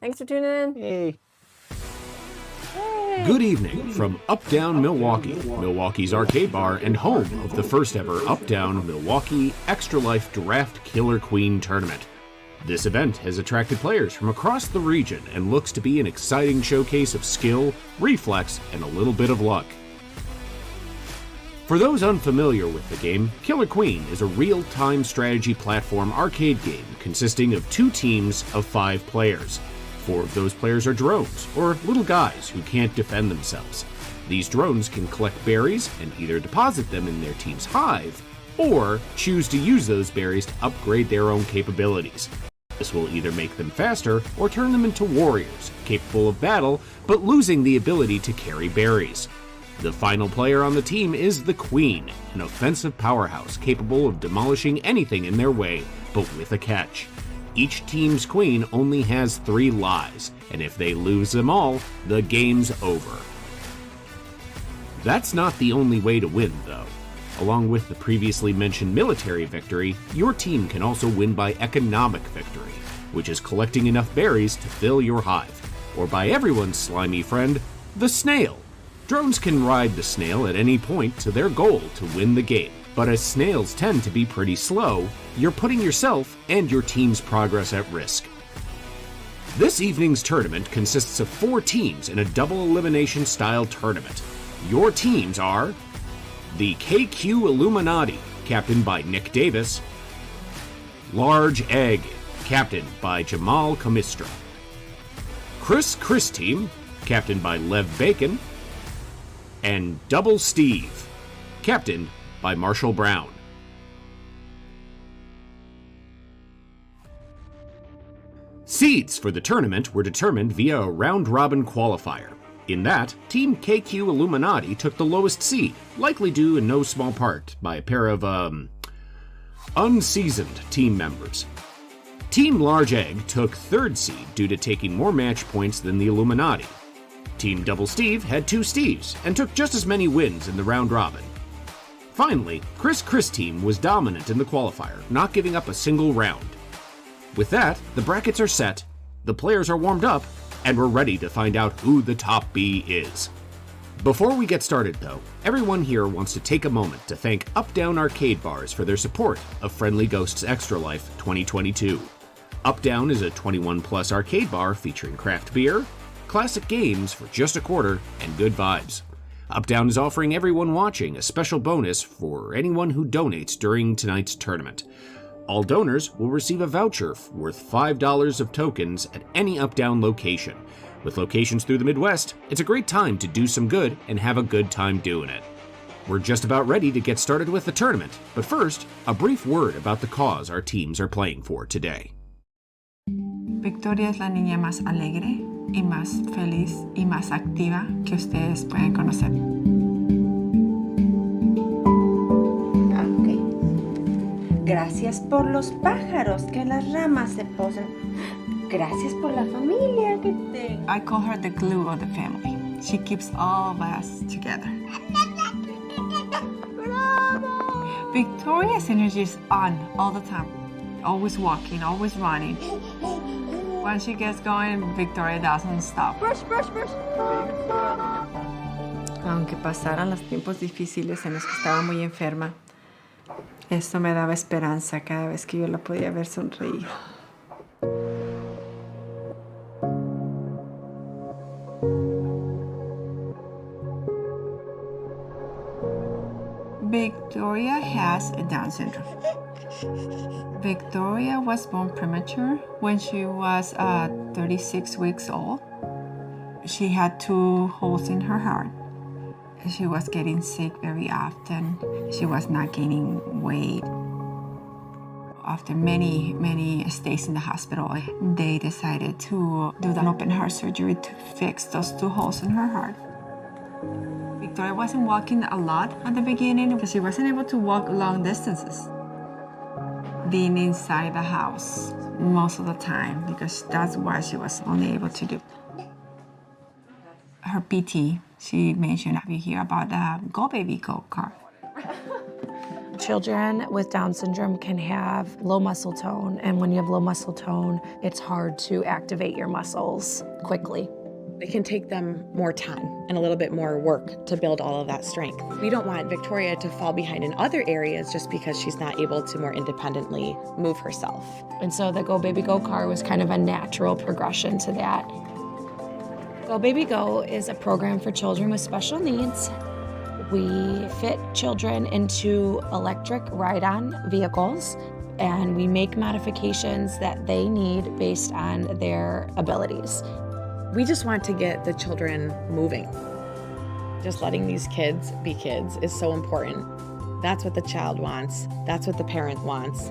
Thanks for tuning in. Hey. Good evening from Uptown Milwaukee, Milwaukee's arcade bar and home of the first ever Uptown Milwaukee Extra Life Draft Killer Queen Tournament. This event has attracted players from across the region and looks to be an exciting showcase of skill, reflex, and a little bit of luck. For those unfamiliar with the game, Killer Queen is a real-time strategy platform arcade game consisting of 2 teams of 5 players. 4 of those players are drones, or little guys who can't defend themselves. These drones can collect berries and either deposit them in their team's hive, or choose to use those berries to upgrade their own capabilities. This will either make them faster or turn them into warriors, capable of battle, but losing the ability to carry berries. The final player on the team is the Queen, an offensive powerhouse capable of demolishing anything in their way, but with a catch. Each team's queen only has 3 lives, and if they lose them all, the game's over. That's not the only way to win, though. Along with the previously mentioned military victory, your team can also win by economic victory, which is collecting enough berries to fill your hive, or by everyone's slimy friend, the snail. Drones can ride the snail at any point to their goal to win the game. But as snails tend to be pretty slow, you're putting yourself and your team's progress at risk. This evening's tournament consists of 4 teams in a double elimination style tournament. Your teams are the KQ Illuminati, captained by Nick Davis, Large Egg, captained by Jamal Kamistra, Chris Team, captained by Lev Bacon, and Double Steve, captained by Marshall Brown. Seeds for the tournament were determined via a round-robin qualifier. In that, Team KQ Illuminati took the lowest seed, likely due in no small part by a pair of, unseasoned team members. Team Large Egg took 3rd seed due to taking more match points than the Illuminati. Team Double Steve had 2 Steves and took just as many wins in the round-robin. Finally, Chris Team was dominant in the qualifier, not giving up a single round. With that, the brackets are set, the players are warmed up, and we're ready to find out who the top B is. Before we get started though, everyone here wants to take a moment to thank Uptown Arcade Bars for their support of Friendly Ghosts Extra Life 2022. Uptown is a 21+ arcade bar featuring craft beer, classic games for just a quarter, and good vibes. Uptown is offering everyone watching a special bonus for anyone who donates during tonight's tournament. All donors will receive a voucher worth $5 of tokens at any Uptown location. With locations through the Midwest, it's a great time to do some good and have a good time doing it. We're just about ready to get started with the tournament, but first, a brief word about the cause our teams are playing for today. Victoria es la niña más alegre y más feliz y más activa que ustedes pueden conocer. Ok. Gracias por los pájaros que en las ramas se posan. Gracias por la familia que tengo. I call her the glue of the family. She keeps all of us together. Bravo! Victoria's energy is on all the time. Always walking, always running. When she gets going, Victoria doesn't stop. Brush, brush, brush. Aunque pasaran los tiempos difíciles en los que estaba muy enferma, esto me daba esperanza cada vez que yo la podía ver sonreír. Victoria has a Down syndrome. Victoria was born premature when she was 36 weeks old. She had 2 holes in her heart. She was getting sick very often. She was not gaining weight. After many stays in the hospital, they decided to do an open heart surgery to fix those 2 holes in her heart. Victoria wasn't walking a lot at the beginning because she wasn't able to walk long distances. Being inside the house most of the time because that's what she was only able to do. Her PT, she mentioned, we hear about the Go Baby Go car. Children with Down syndrome can have low muscle tone, and when you have low muscle tone, it's hard to activate your muscles quickly. It can take them more time and a little bit more work to build all of that strength. We don't want Victoria to fall behind in other areas just because she's not able to more independently move herself. And so the Go Baby Go car was kind of a natural progression to that. Go Baby Go is a program for children with special needs. We fit children into electric ride-on vehicles, and we make modifications that they need based on their abilities. We just want to get the children moving. Just letting these kids be kids is so important. That's what the child wants. That's what the parent wants.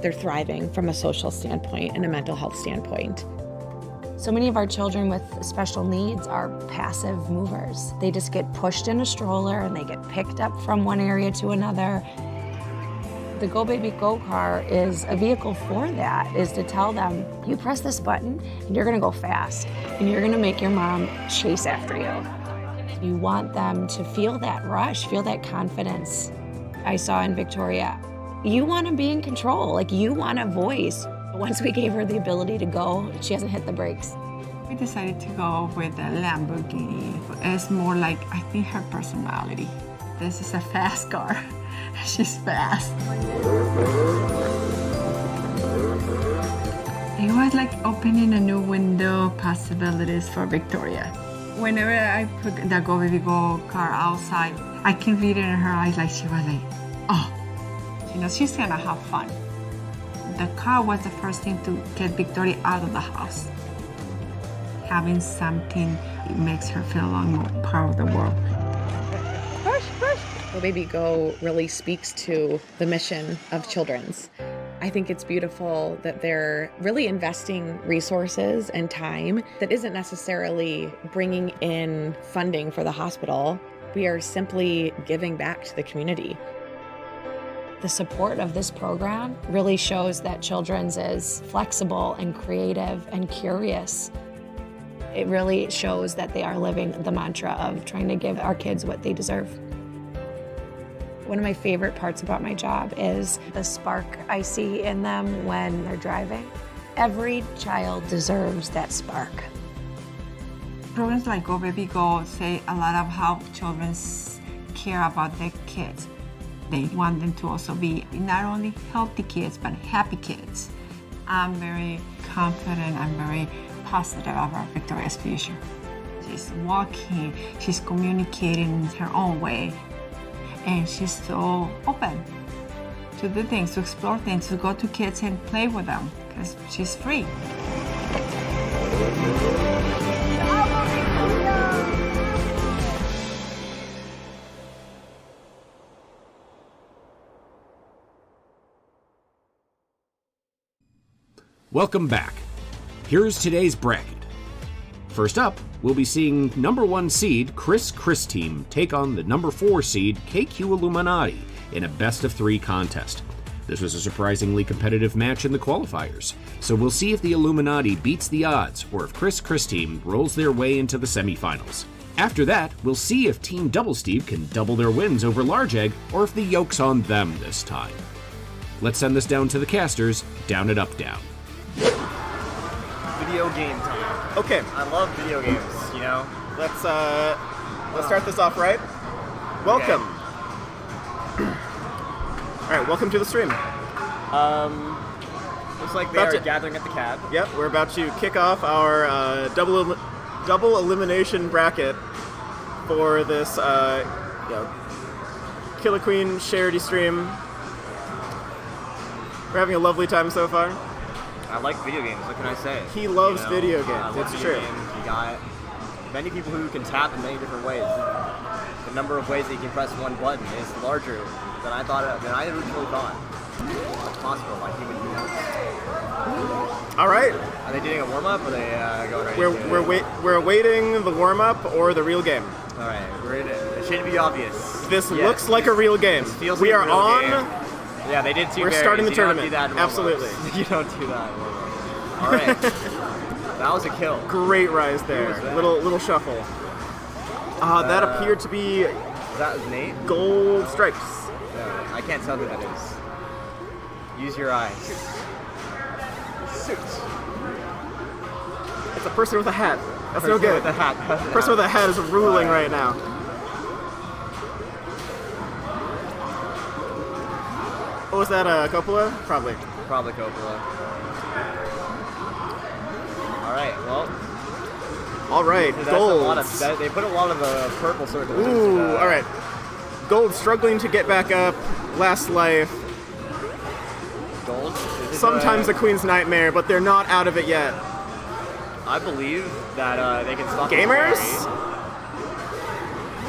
They're thriving from a social standpoint and a mental health standpoint. So many of our children with special needs are passive movers. They just get pushed in a stroller and they get picked up from one area to another. The Go Baby Go car is a vehicle for that, is to tell them, you press this button and you're gonna go fast and you're gonna make your mom chase after you. You want them to feel that rush, feel that confidence. I saw in Victoria, you wanna be in control, like you want a voice. Once we gave her the ability to go, she hasn't hit the brakes. We decided to go with the Lamborghini. It's more like, I think, her personality. This is a fast car. She's fast. It was like opening a new window of possibilities for Victoria. Whenever I put the Go Baby Go car outside, I can read it in her eyes like she was like, oh, she's gonna have fun. The car was the first thing to get Victoria out of the house. Having something, it makes her feel like more part of the world. Go Baby Go really speaks to the mission of Children's. I think it's beautiful that they're really investing resources and time that isn't necessarily bringing in funding for the hospital. We are simply giving back to the community. The support of this program really shows that Children's is flexible and creative and curious. It really shows that they are living the mantra of trying to give our kids what they deserve. One of my favorite parts about my job is the spark I see in them when they're driving. Every child deserves that spark. Programs like Go Baby Go say a lot of how children care about their kids. They want them to also be not only healthy kids, but happy kids. I'm very confident, I'm very positive about Victoria's future. She's walking, she's communicating in her own way, and she's so open to do things, to explore things, to go to kids and play with them, because she's free. Welcome back. Here's today's bracket. First up, we'll be seeing number 1 seed Chris team take on the number 4 seed KQ Illuminati in a best-of-3 contest. This was a surprisingly competitive match in the qualifiers, so we'll see if the Illuminati beats the odds or if Chris team rolls their way into the semifinals. After that, we'll see if Team Double Steve can double their wins over Large Egg or if the yoke's on them this time. Let's send this down to the casters, down it up, down. Video game time. Okay. I love video games, Let's start this off right. Welcome. Okay. All right, welcome to the stream. Looks like they are gathering at the cab. Yep, we're about to kick off our double elimination bracket for this Killer Queen charity stream. We're having a lovely time so far. I like video games. What can I say? He loves video games. It's true. You got many people who can tap in many different ways. The number of ways that you can press one button is larger than I originally thought. It's possible by human beings. All right. Are they doing a warm up, or are they going right? We're awaiting the warm up or the real game. All right. It should be obvious. This looks like a real game. We are on. Game. Yeah, they did 2 We're starting the tournament. Absolutely. You don't do that. All right. That was a kill. Great rise there. Little shuffle. That appeared to be. Is that his name? Gold stripes. Yeah, I can't tell who that is. Use your eyes. Suits. It's a person with a hat. That's no Person good. with a hat. Person with a hat is ruling right now. What was that, Coppola? Probably. Probably Coppola. Alright, well. Alright, That's Gold. They put a lot of purple circles. Ooh, alright. Gold struggling to get back up. Last life. Gold? Sometimes the Queen's Nightmare, but they're not out of it yet. I believe that they can stop Gamers?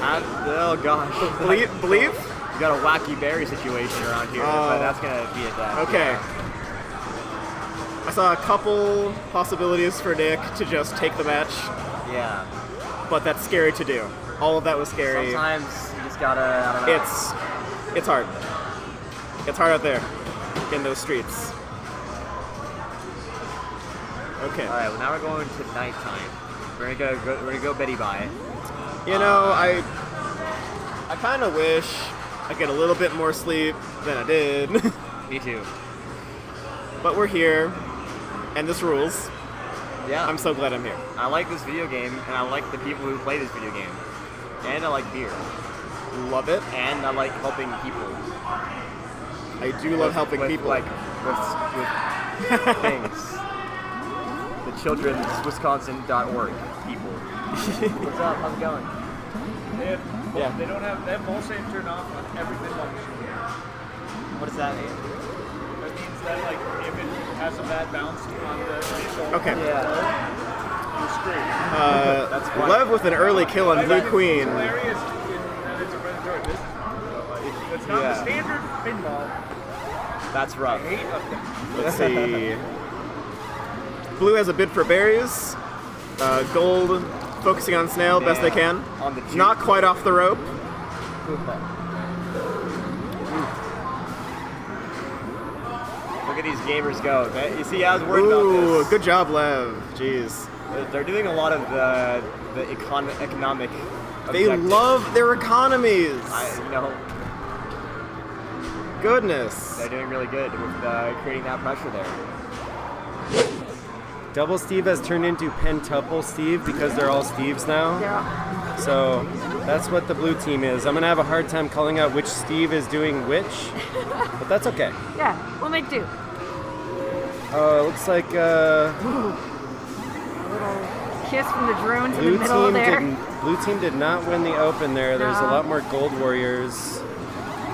Oh gosh. Believe? You got a wacky berry situation around here, but that's gonna be a death. Okay. I saw a couple possibilities for Nick to just take the match, Yeah. but that's scary to do. All of that was scary. Sometimes you just gotta, I don't know. It's hard. It's hard out there in those streets. Okay. Alright, well now we're going to nighttime. We're gonna go Betty Bye. You know, I kind of wish I get a little bit more sleep than I did. Me too. But we're here, and this rules. Yeah. I'm so glad I'm here. I like this video game, and I like the people who play this video game. And I like beer. Love it. And I like helping people. I do love helping with, people. Like, with things. The childrenswisconsin.org people. What's up? How's it going? Yeah. They don't have. They have Molesame turned off on every pinball machine. What does that mean? That means that like if it has a bad bounce on the initial, Okay. Yeah. you're screwed. That's funny. Lev with an early kill on Blue Queen. It's hilarious in that it's a predatory business model. But like, it's not the standard pinball. That's rough. I hate of them. Let's see. Blue has a bid for berries. Gold focusing on snail best they can. On the juke. Not quite off the rope. Look at these gamers go. You see, I was worried about Ooh, this. good job, Lev. Jeez. They're doing a lot of the economic. They objectives. love their economies. I know. Goodness. They're doing really good with creating that pressure there. Double Steve has turned into pentuple Steve because they're all Steves now. Yeah. So that's what the blue team is. I'm gonna have a hard time calling out which Steve is doing which, but that's okay. Yeah, we'll make do. Looks like A little kiss from the drone to the middle there. blue team did not win the open there. There's a No. lot more gold warriors.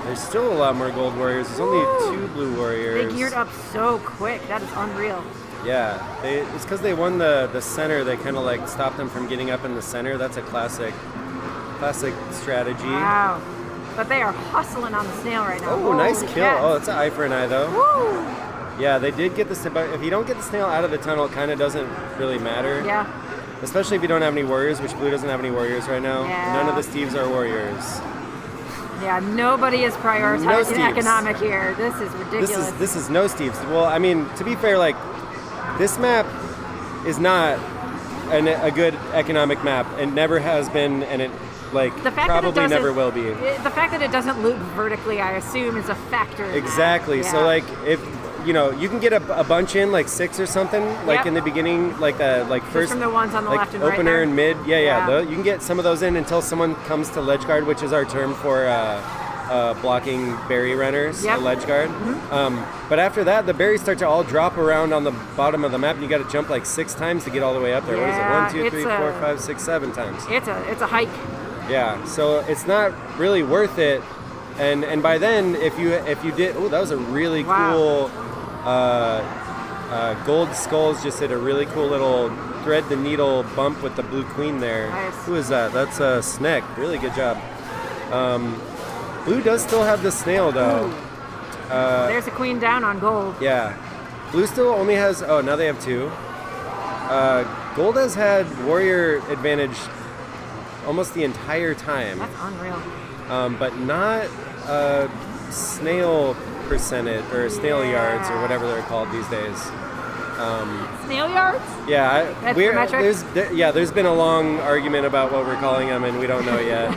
There's still a lot more gold warriors. There's only 2 blue warriors. They geared up so quick. That is unreal. Yeah, it's because they won the center. They kind of like stopped them from getting up in the center. That's a classic strategy. Wow. But they are hustling on the snail right now. Oh, nice Holy kill. cats. Oh, it's an eye for an eye though. Woo! Yeah, they did get the snail. But if you don't get the snail out of the tunnel, it kind of doesn't really matter. Yeah. Especially if you don't have any warriors, which blue doesn't have any warriors right now. Yeah. None of the Steves are warriors. Yeah, nobody is prioritizing No Steves. economic here. This is ridiculous. This is no Steves. Well, I mean, to be fair, like this map is not a good economic map. It never has been, and it like the fact probably that it never will be. The fact that it doesn't loop vertically, I assume, is a factor. in that. Exactly. So Yeah. like if you know you can get a bunch in like 6 or something like Yep. in the beginning like first from the ones on the like left and right opener there? and mid. Yeah. Yeah. You can get some of those in until someone comes to ledge guard, which is our term for blocking berry runners. Yep. A ledge guard. But after that, the berries start to all drop around on the bottom of the map, and you got to jump like 6 times to get all the way up there. Yeah, What is it? 1, 2, it's 3, 4, 5, 6, 7 times. It's a hike. Yeah, so it's not really worth it, and by then if you did, oh, that was a really cool gold skulls. Just did a really cool little thread the needle bump with the blue queen there. Nice. Who is that? That's Sneck. Really good job. Blue does still have the snail though. There's a queen down on gold. Yeah, blue still only has. Oh, now they have 2. Gold has had warrior advantage almost the entire time. That's unreal. But not snail percentage or snail yards or whatever they're called these days. Snail yards? Yeah, That's the metric? there's been a long argument about what we're calling them, and we don't know yet.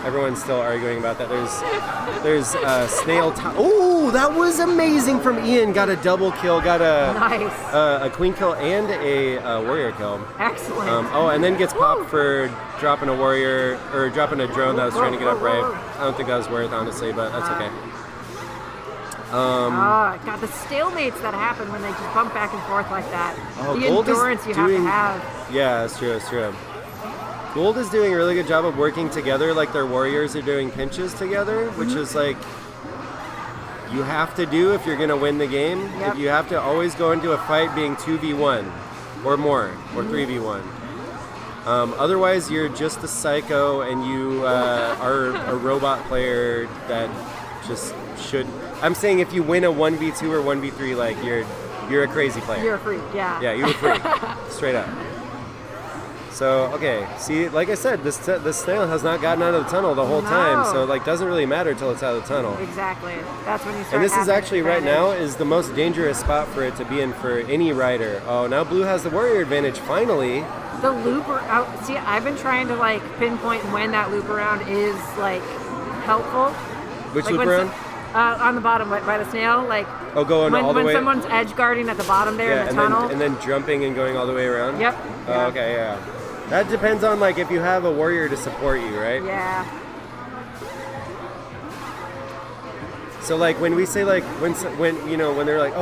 Everyone's still arguing about that. There's snail. Oh, that was amazing from Ian. Got a double kill. Got a queen kill and a warrior kill. Excellent. And then gets popped for dropping a warrior or dropping a drone that was trying to get up right. I don't think that was worth, honestly, but that's okay. God, the stalemates that happen when they just bump back and forth like that. The endurance you have to have. Yeah, that's true. Gold is doing a really good job of working together, like their warriors are doing pinches together, which is like you have to do if you're going to win the game. Yep. You have to always go into a fight being 2v1 or more, or 3v1. Otherwise, you're just a psycho and you are a robot player that just should... I'm saying if you win a 1v2 or 1v3, like you're a crazy player. You're a freak, yeah. Yeah, you're a freak. Straight up. So, okay, see, like I said, this snail has not gotten out of the tunnel the whole time, so like doesn't really matter till it's out of the tunnel. Exactly. That's when you start. And this is actually advantage. right now is the most dangerous spot for it to be in for any rider. Oh, now blue has the warrior advantage finally. The loop out. See, I've been trying to like pinpoint when that loop around is like helpful. Which like loop around? On the bottom by the snail, like. Oh, going all the way. When someone's edge guarding at the bottom there in the tunnel. And then jumping and going all the way around. Yep. Oh, okay, yeah. That depends on like if you have a warrior to support you, right? Yeah. So like when we say like when you know when they're like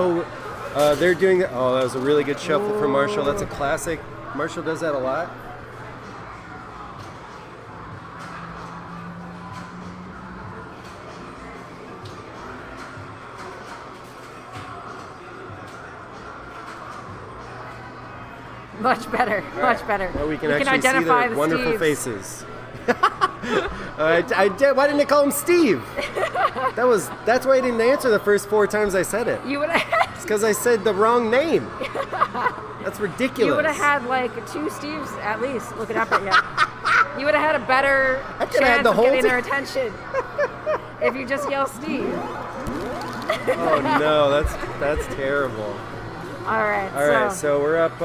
they're doing that. Oh, that was a really good shuffle from Marshall. That's a classic. Marshall does that a lot. Much better, much better. Well, we can you actually see their wonderful Steves. faces. Why didn't it call him Steve? That's why I didn't answer the first 4 times I said it. You would have. It's because I said the wrong name. That's ridiculous. You would have had like 2 Steves at least looking up at you. You would have had a better chance of getting their attention if you just yell Steve. Oh no, that's terrible. All right. So we're up.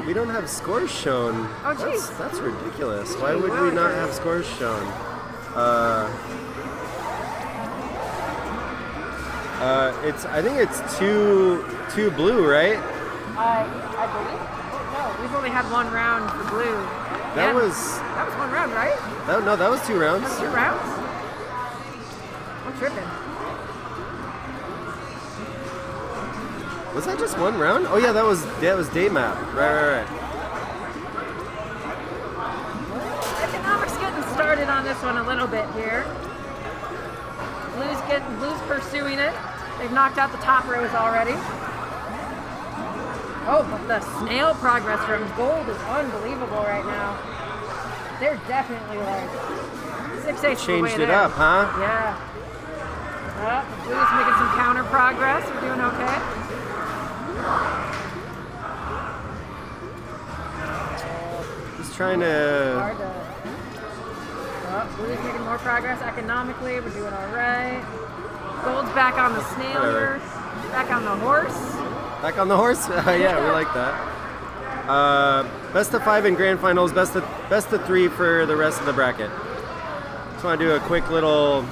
We don't have scores shown. Oh, jeez. That's ridiculous. Why would we not have scores shown? I think it's two blue, right? I believe. No, we've only had 1 round for blue. That was 1 round, right? No, that was 2 rounds. That was 2 rounds. I'm tripping. Was that just 1 round? Oh yeah, that was day map. Right. Economics getting started on this one a little bit here. Blue's pursuing it. They've knocked out the top rows already. Oh, but the snail progress from gold is unbelievable right now. They're definitely like 6/8 Changed it up, huh? Yeah. Blue's making some counter progress. We're doing okay. Just trying to. Blue's making more progress economically. We're doing all right. Gold's back on the snail here. Back on the horse. Back on the horse? Yeah, we like that. Best of 5 in grand finals. Best of 3 for the rest of the bracket. Just want to do a quick little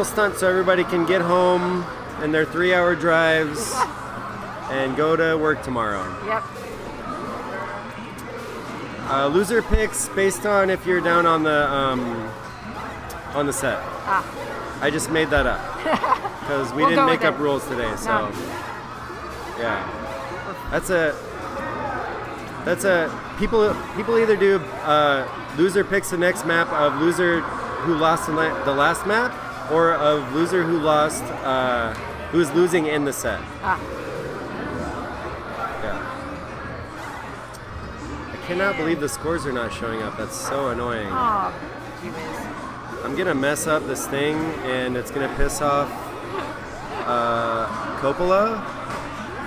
stunt so everybody can get home in their 3-hour drives and go to work tomorrow. Yep. Loser picks based on if you're down on the set. I just made that up because we didn't make up rules today. So yeah, that's a people either do loser picks the next map of loser who lost in the last map or of loser who lost who is losing in the set. Yeah. I cannot believe the scores are not showing up. That's so annoying. Oh, I'm gonna mess up this thing and it's gonna piss off Coppola.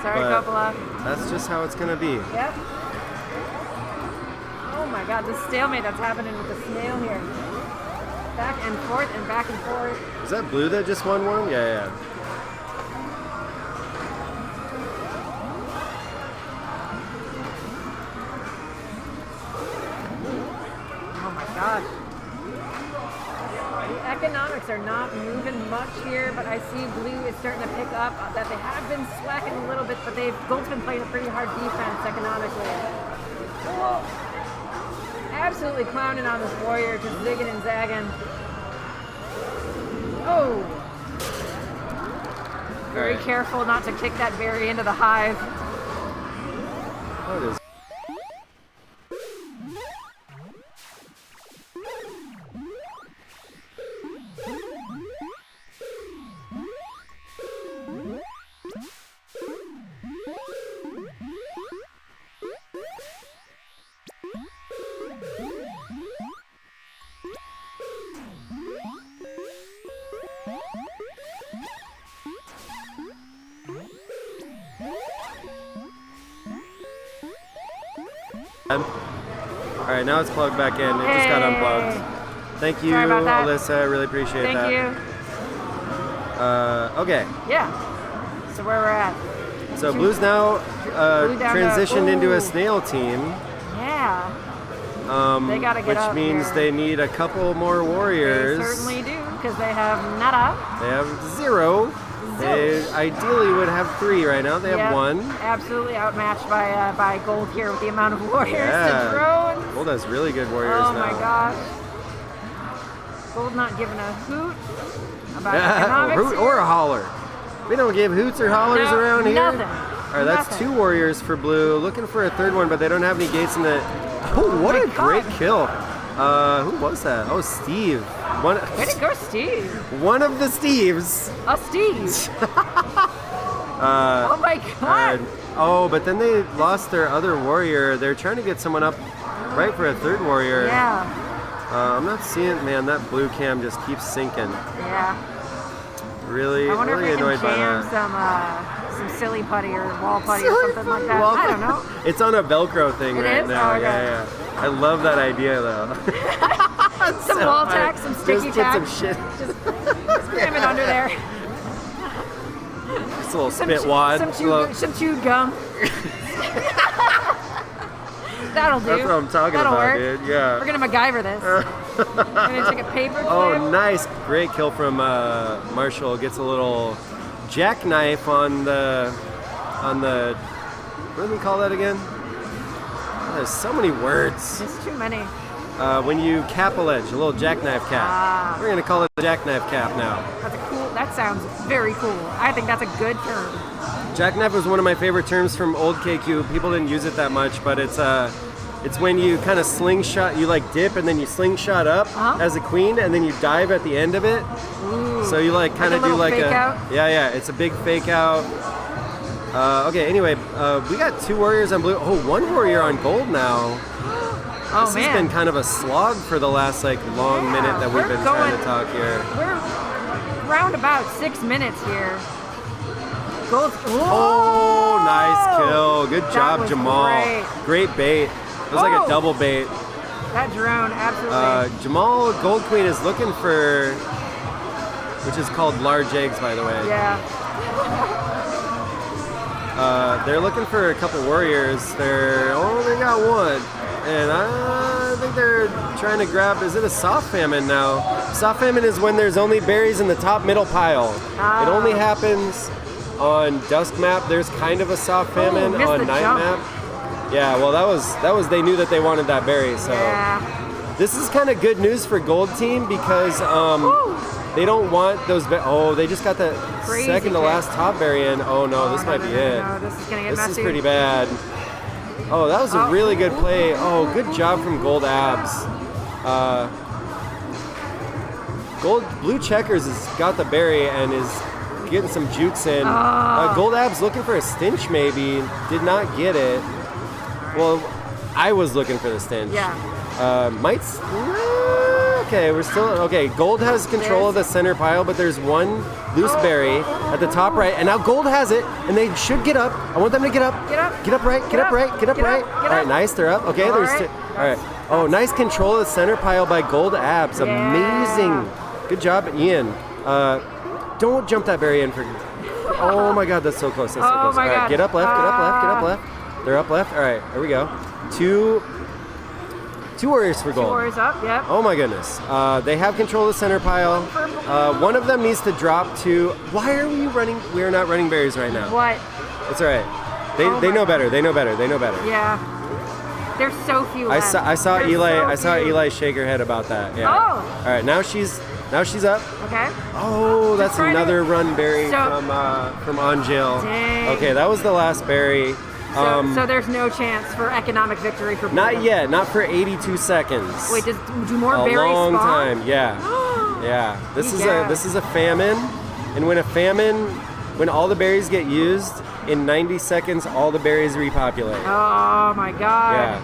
Sorry, Coppola. That's just how it's gonna be. Yep. Oh my God, this stalemate that's happening with the snail here. Back and forth and back and forth. Is that blue that just won one? Yeah. Oh my gosh. economics are not moving much here, but I see blue is starting to pick up. That they have been slacking a little bit, but gold's been playing a pretty hard defense economically. Whoa. Absolutely clowning on this warrior, just zigging and zagging. Oh. Very careful not to kick that berry into the hive. That is. All right, now it's plugged back in. It just got unplugged. Thank you, Alyssa. I really appreciate that. Thank you. Okay. Yeah. So where we're at. So Blue's now transitioned into a snail team. Yeah. They gotta get which up means here. they need a couple more warriors. They certainly do, because they have nada. They have 0. They ideally would have 3 right now. They have 1. Absolutely outmatched by Gold here with the amount of warriors Yeah. to drone. Gold has really good warriors Oh now. my gosh. Gold not giving a hoot about economics. Hoot or a holler. We don't give hoots or hollers around here. Nothing. All right, that's 2 warriors for blue. Looking for a 3rd one, but they don't have any gates in the. Oh, what a great kill! Who was that? Oh, Steve. Way to go, Steve. One of the Steves. A Steve. Oh my God. Oh, but then they lost their other warrior. They're trying to get someone up right for a 3rd warrior. Yeah. I'm not seeing. Man, that blue cam just keeps sinking. Yeah. Really, I wonder really if we annoyed can by jam that. some silly putty or wall putty or something like that. I don't know. It's on a Velcro thing It right is? now. Oh, okay. Yeah. I love that idea though. Some wall tack, some sticky tack. Just put some shit. Just cram it under there. Just a little spit wad. Some chewed gum. That'll do. That's what I'm talking That'll about, work. dude. Yeah. We're gonna MacGyver this. We're gonna take a paper clip. Oh, nice. Great kill from Marshall. Gets a little jackknife on the, what do we call that again? Oh, there's so many words. There's too many. When you cap a ledge, a little jackknife cap. We're gonna call it the jackknife cap now. That sounds very cool. I think that's a good term. Jackknife was one of my favorite terms from old KQ. People didn't use it that much, but it's when you kind of slingshot, you like dip and then you slingshot up as a queen and then you dive at the end of it. Ooh. So you like kind of do like fake out? Yeah, it's a big fake out. Okay, anyway, we got 2 warriors on blue. Oh, 1 warrior on gold now. Oh, this man. has been kind of a slog for the last long minute that we've been trying to talk here. We're around about 6 minutes here. Gold. Oh, nice kill. Good job, Jamal. Great bait. It was like a double bait. That drone, absolutely. Jamal Gold Queen is looking for, which is called large eggs, by the way. Yeah. They're looking for a couple warriors. They got 1. And I think they're trying to grab, is it a soft famine now? Soft famine is when there's only berries in the top middle pile. It only happens on dusk map. There's kind of a soft famine on night map. Yeah, well that was they knew that they wanted that berry, so this is kind of good news for gold team because they don't want those they just got that second to last top berry in. Oh no, this might be it. No, this is gonna get messy. This is pretty bad. Oh, that was a really good play. Oh, good job from Gold Abs. Blue Checkers has got the berry and is getting some jukes in. Gold Abs looking for a stinch maybe. Did not get it. Well, I was looking for the stench. Yeah. Okay, we're still okay. Gold has control of the center pile, but there's 1 loose berry at the top right, and now Gold has it, and they should get up. I want them to get up. Get up. Get up right. Get up right. Get up right. All right, nice. They're up. Okay, there's two. All right. Oh, nice control of the center pile by Gold Abs. Amazing. Good job, Ian. Don't jump that berry in for. Oh my God, that's so close. That's so close. All right, get up left. Get up left. Get up left. They're up left. All right, here we go. 2 warriors for gold. 2 warriors up, yep. Oh my goodness. They have control of the center pile. One of them needs to drop to... Why are we running? We are not running berries right now. What? It's all right. They know better. They know better. They know better. Yeah. There's so few left. I saw There's Eli. so I saw few. Eli shake her head about that. Yeah. Oh. All right. Now she's up. Okay. Oh, that's another run berry So- from Angel. Dang. Okay, that was the last berry. So there's no chance for economic victory for Not Blue. yet. Not for 82 seconds. Wait, do more a berries long spawn? time. Yeah. Yeah. This Yeah. is a famine, and when all the berries get used, in 90 seconds all the berries repopulate. Oh my god. Yeah.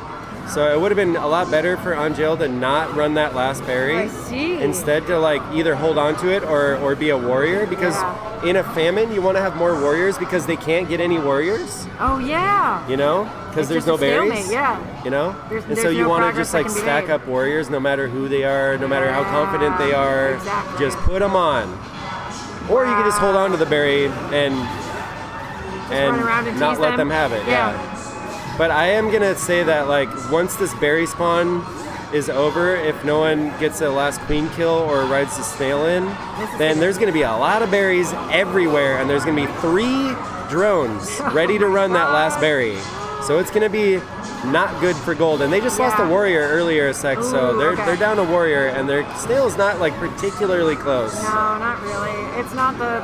So it would have been a lot better for Angel to not run that last berry. I see. Instead to like either hold on to it or be a warrior, because in a famine you want to have more warriors because they can't get any warriors. Oh yeah. You know, because It's there's just no a berries. stalemate, yeah. You know, and so there's you no want to progress just that like can be stack made. up warriors, no matter who they are, no matter how confident they are. Exactly. Just put them on, or you can just hold on to the berry and run around and not tease let them. them have it. Yeah. But I am gonna say that like once this berry spawn is over, if no one gets a last queen kill or rides the snail in, then there's gonna be a lot of berries everywhere, and there's gonna be 3 drones ready to run that last berry. So it's gonna be not good for gold. And they just lost a warrior earlier a sec, so Ooh, okay. they're down a warrior, and their snail is not like particularly close. No, not really. It's not the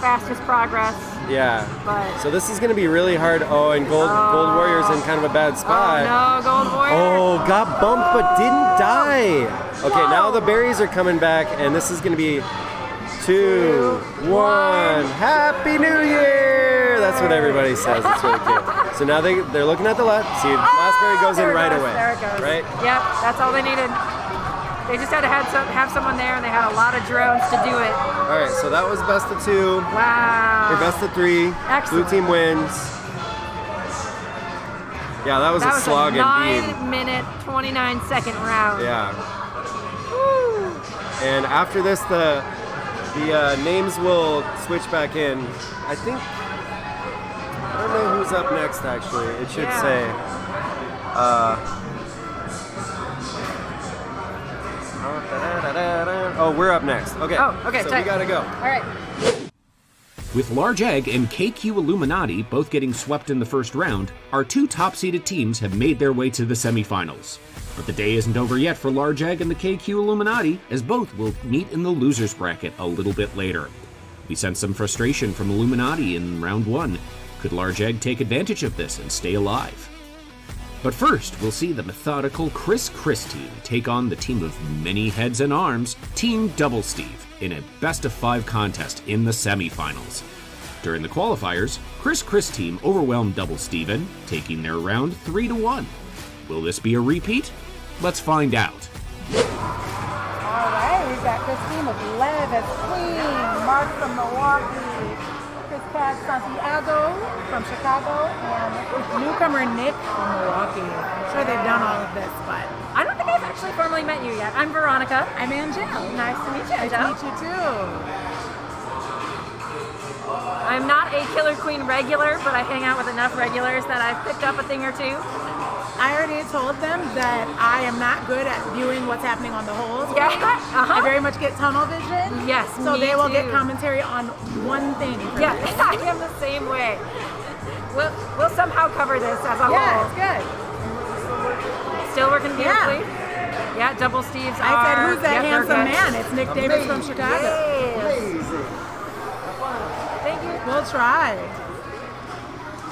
fastest progress. Yeah. But So this is gonna be really hard. Oh, and gold warrior's in kind of a bad spot. no, gold warrior. Oh, got bumped but didn't die. Okay, now the berries are coming back, and this is gonna be 2, 1. Happy New Year! That's what everybody says. It's really cute. So now they're looking at the left. See, last berry goes in There it right goes, away. There it goes. Right? Yep, that's all they needed. They just had to have someone there, and they had a lot of drones to do it. All right, so that was best of 2 Wow. or best of 3. Excellent. Blue team wins. Yeah, that was a slog a indeed. 9-minute, 29-second round. Yeah. Woo. And after this, the names will switch back in. I think, I don't know who's up next actually. It should say. Oh, we're up next. Okay. Oh, okay, So tight. we gotta go. All right. With Large Egg and KQ Illuminati both getting swept in the first round, our 2 top-seeded teams have made their way to the semifinals. But the day isn't over yet for Large Egg and the KQ Illuminati, as both will meet in the losers bracket a little bit later. We sense some frustration from Illuminati in round 1. Could Large Egg take advantage of this and stay alive? But first, we'll see the methodical Chris team take on the team of many heads and arms, Team Double Steve, in a best-of-5 contest in the semifinals. During the qualifiers, Chris team overwhelmed Double Steven, taking their round 3-1. Will this be a repeat? Let's find out. All right, we've got Christine with Lev as queen, Mark from Milwaukee, Chris Cat Santiago from Chicago, and newcomer Nick from Milwaukee. I'm sure they've done all of this, but I don't think I've actually formally met you yet. I'm Veronica. I'm Angel. Nice to meet you, Nice Angel. to meet you too. I'm not a Killer Queen regular, but I hang out with enough regulars that I've picked up a thing or two. I already told them that I am not good at viewing what's happening on the whole screen. Yeah, I very much get tunnel vision. Yes, So me they will too. get commentary on one thing. for Yeah, this. I am the same way. We'll somehow cover this as a Yeah, whole. it's good. Still working beautifully. Yeah, Double Steves I said, are... who's that yep, they're handsome good. man? It's Nick Davis from Chicago. Yes. Thank you. We'll try.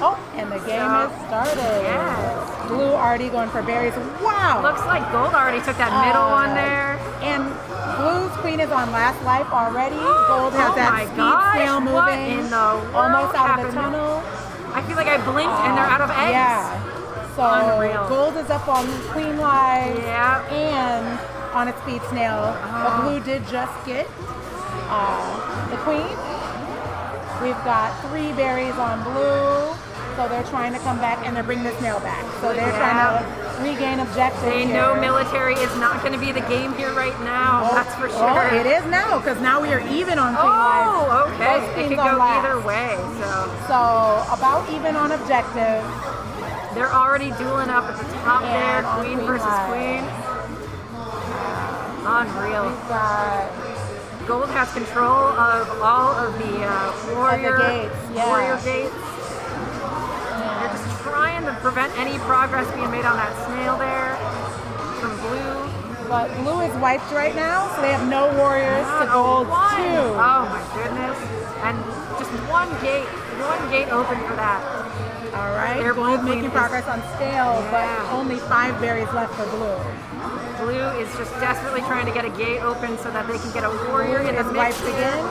Oh, and the game has started. Yes. Blue already going for berries. Wow. Looks like Gold already took that middle one there. And Blue's queen is on last life already. Gold has Oh that my speed gosh, snail moving. what in the world almost out of happened? the tunnel. I feel like I blinked and they're out of eggs. Yeah. So Unreal. Gold is up on queen live Yeah. and on its speed snail. But Blue did just get the queen. We've got 3 berries on Blue. So they're trying to come back and they're bringing the snail back. So they're trying to regain objectives. They here. know military is not going to be the game here right now. That's for sure. Oh, it is now because now we are even on queen lives. Oh, okay. Those It queens could on go last. either way. So So about even on objective. They're already dueling up at the top there. And Queen queen versus live. queen. Unreal. We've got Gold has control of all of the warrior gates, yeah. warrior gates. They're just trying to prevent any progress being made on that snail there from blue. But blue is wiped right now, so they have no warriors to gold One. 2. Oh my goodness. And just one gate open for that. All right, Their gold blue making queen progress on scale, Yeah. but only 5 berries left for blue. Blue is just desperately trying to get a gate open so that they can get a warrior in the Is mix. wiped again.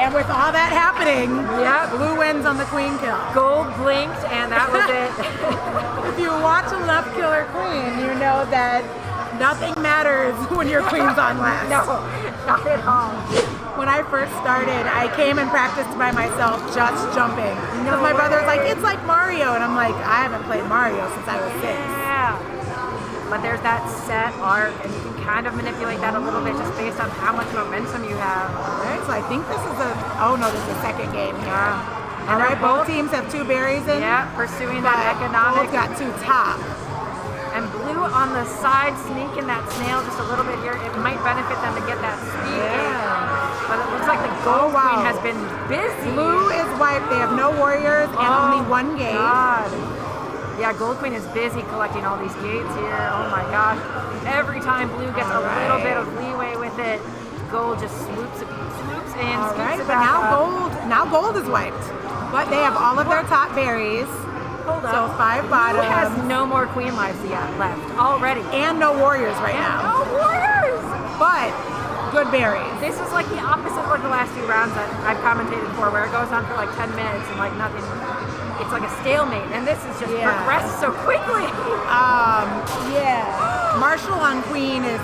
And with all that happening, Yep. blue wins on the queen kill. Gold blinked and that was it. If you watch enough Killer Queen, you know that nothing matters when your queen's on last. No, not at all. When I first started, I came and practiced by myself just jumping. Because my brother was like, it's like Mario. And I'm like, I haven't played Mario since I was 6. Yeah. But there's that set arc, and you can kind of manipulate that a little bit just based on how much momentum you have. All right, so I think this is this is the second game here. And All right, they're both teams have 2 berries in. Yeah, pursuing but that economic. Both got 2 top. And blue on the side, sneaking that snail just a little bit here. It might benefit them to get that speed gate. But it looks like the gold queen has been busy. Blue is wiped. They have no warriors and only 1 gate. God. Yeah, gold queen is busy collecting all these gates here. Oh my gosh. Every time blue gets a little bit of leeway with it, gold just swoops in, All scoops right, it but back now gold is wiped. But they have all of their top berries. Hold So up. 5 bottoms. Blue has no more queen lives yet left already. And no warriors right And now. no warriors! But good berries. This is like the opposite of like the last 2 rounds that I've commentated for, where it goes on for like 10 minutes and like nothing. It's like a stalemate, and this is just progressed so quickly. Yeah. Marshall on queen is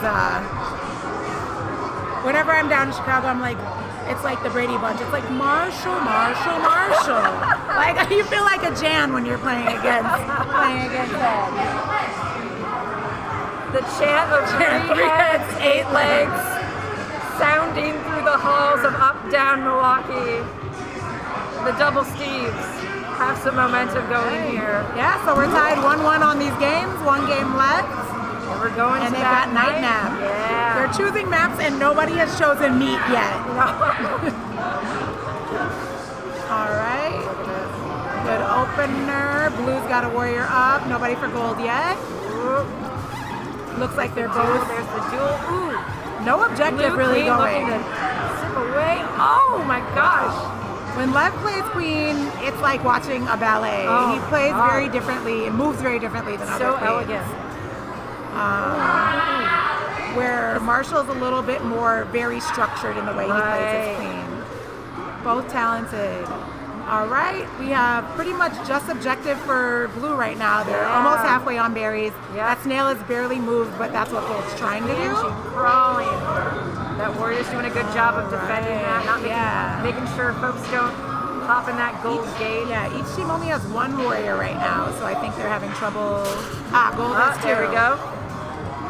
whenever I'm down in Chicago, I'm like, it's like the Brady Bunch. It's like Marshall. Like you feel like a Jan when you're playing against them. The chant of 3 heads, 8 legs, sounding through the halls of up-down Milwaukee. The double Steves have some momentum going here. Yeah, so we're tied 1-1 on these games. 1 game left. And we're going and to they've that got night nap. Yeah. They're choosing maps and nobody has chosen meat yet. All right. Good opener. Blue's got a warrior up. Nobody for gold yet. Looks like they're both. There's the duel. Ooh. No objective Blue really queen going. looking to sip away. Oh my gosh. When Lev plays queen, it's like watching a ballet. Oh, he plays very differently and moves very differently than other So queens. elegant. Where Marshall's a little bit more very structured in the way he plays his queen. Both talented. All right, we have pretty much just objective for blue right now. They're almost halfway on berries. That snail is barely moved, but that's what gold's trying to do. She's crawling. That warrior's doing a good job of defending that, not making sure folks don't pop in that gold gate. Yeah, each team only has 1 warrior right now, so I think they're having trouble. Gold has 2. There we go.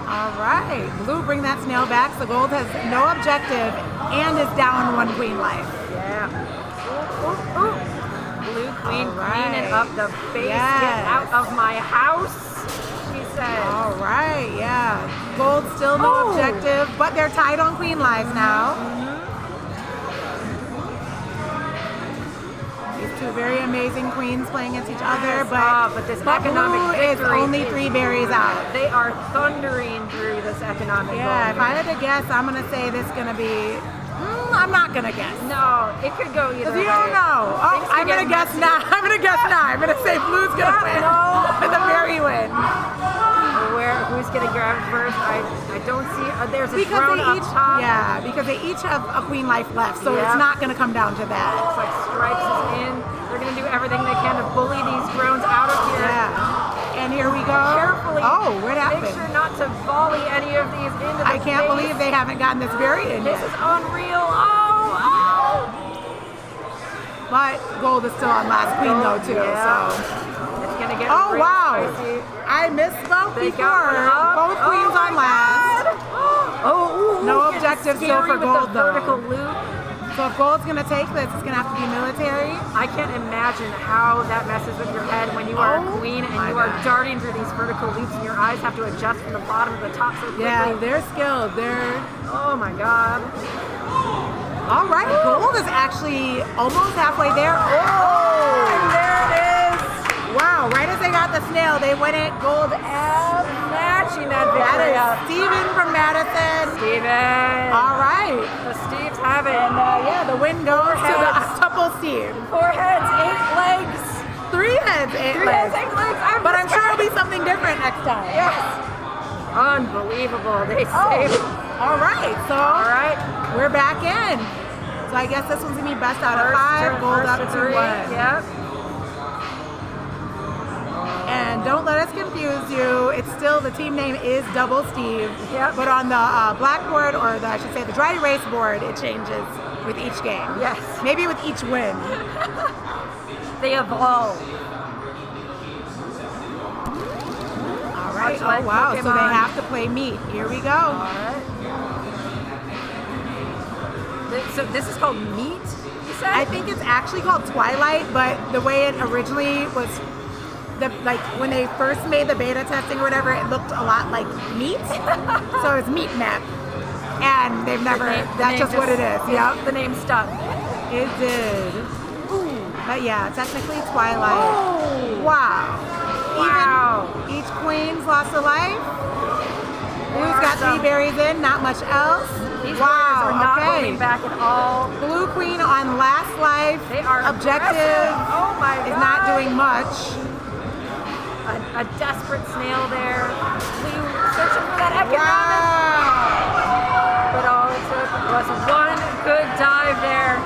All right, blue bring that snail back, so gold has no objective and is down 1 queen life. Yeah. Ooh. Blue queen cleaning up the face. Get out of my house, she said. All right, yeah. Gold still no objective, but they're tied on queen lives now. These 2 very amazing queens playing against each other, but this blue economic is victory only 3 berries out. They are thundering through this economic Yeah, goal. if I had to guess, I'm going to say this is going to be... I'm not going to guess. No, it could go either way. You don't know. Oh, I'm going to guess now. I'm going to guess now. I'm going to say blue's going to win. The berry win. Who's going to grab it first? I don't see. There's a Because drone they up each, top. yeah, because they each have a queen life left, so it's not going to come down to that. Looks like Stripes is in. They're going to do everything they can to bully these drones out of here. Yeah. And here we go. Carefully. Oh, what happened? Make sure not to volley any of these into the I can't face. believe they haven't gotten this berry in This yet. is unreal. Oh. But gold is still on last queen though too. So. It's going to get Oh real wow! spicy. I misspoke They before. got one up. Both queens on last. Oh, ooh, No getting objective still scary for with gold the though. vertical loop. So if gold's gonna take this, it's gonna have to be military. I can't imagine how that messes with your head when you are a queen and you are darting through these vertical loops and your eyes have to adjust from the bottom to the top so quickly. Yeah, they're skilled. They're. Oh my god. All right, gold is actually almost halfway there. Oh, and there it is. Wow, right as they got the snail, they went at gold F. Matching that victory That up. is Steven from Madison. Steven. All right. The Steves have it. And yeah, the win goes to the octuple Steve. 4 heads, 8 legs. 3 heads, 8 3 legs. heads, 8 legs. But I'm sure it'll be something different next time. Yes. Unbelievable. They saved it. All right, so we're back in. So I guess this one's gonna be best out of 5, gold up to 1. Yep. And don't let us confuse you. It's still, the team name is Double Steve. Yep. But on the blackboard, or I should say the dry erase board, it changes with each game. Yes. Maybe with each win. They evolve. All right. Much like Oh, wow. So they Pokemon. have to play meat. Here we go. All right. So this is called meat, you said? I think it's actually called Twilight, but the way it originally was, like when they first made the beta testing or whatever, it looked a lot like meat. So it's meat map. And they've never, that's just what it is. Yep. The name stuck. It did. Ooh. But yeah, technically Twilight. Oh. Wow. Wow. Even each queen's lost a life. Blue's got 3 berries in, not much else. These wow, are not okay. holding back at all. Blue queen on last life. They are objective. aggressive. Oh my god. Is not doing much. A desperate snail there. Blue searching for that economic. Wow. But all it took was one good dive there.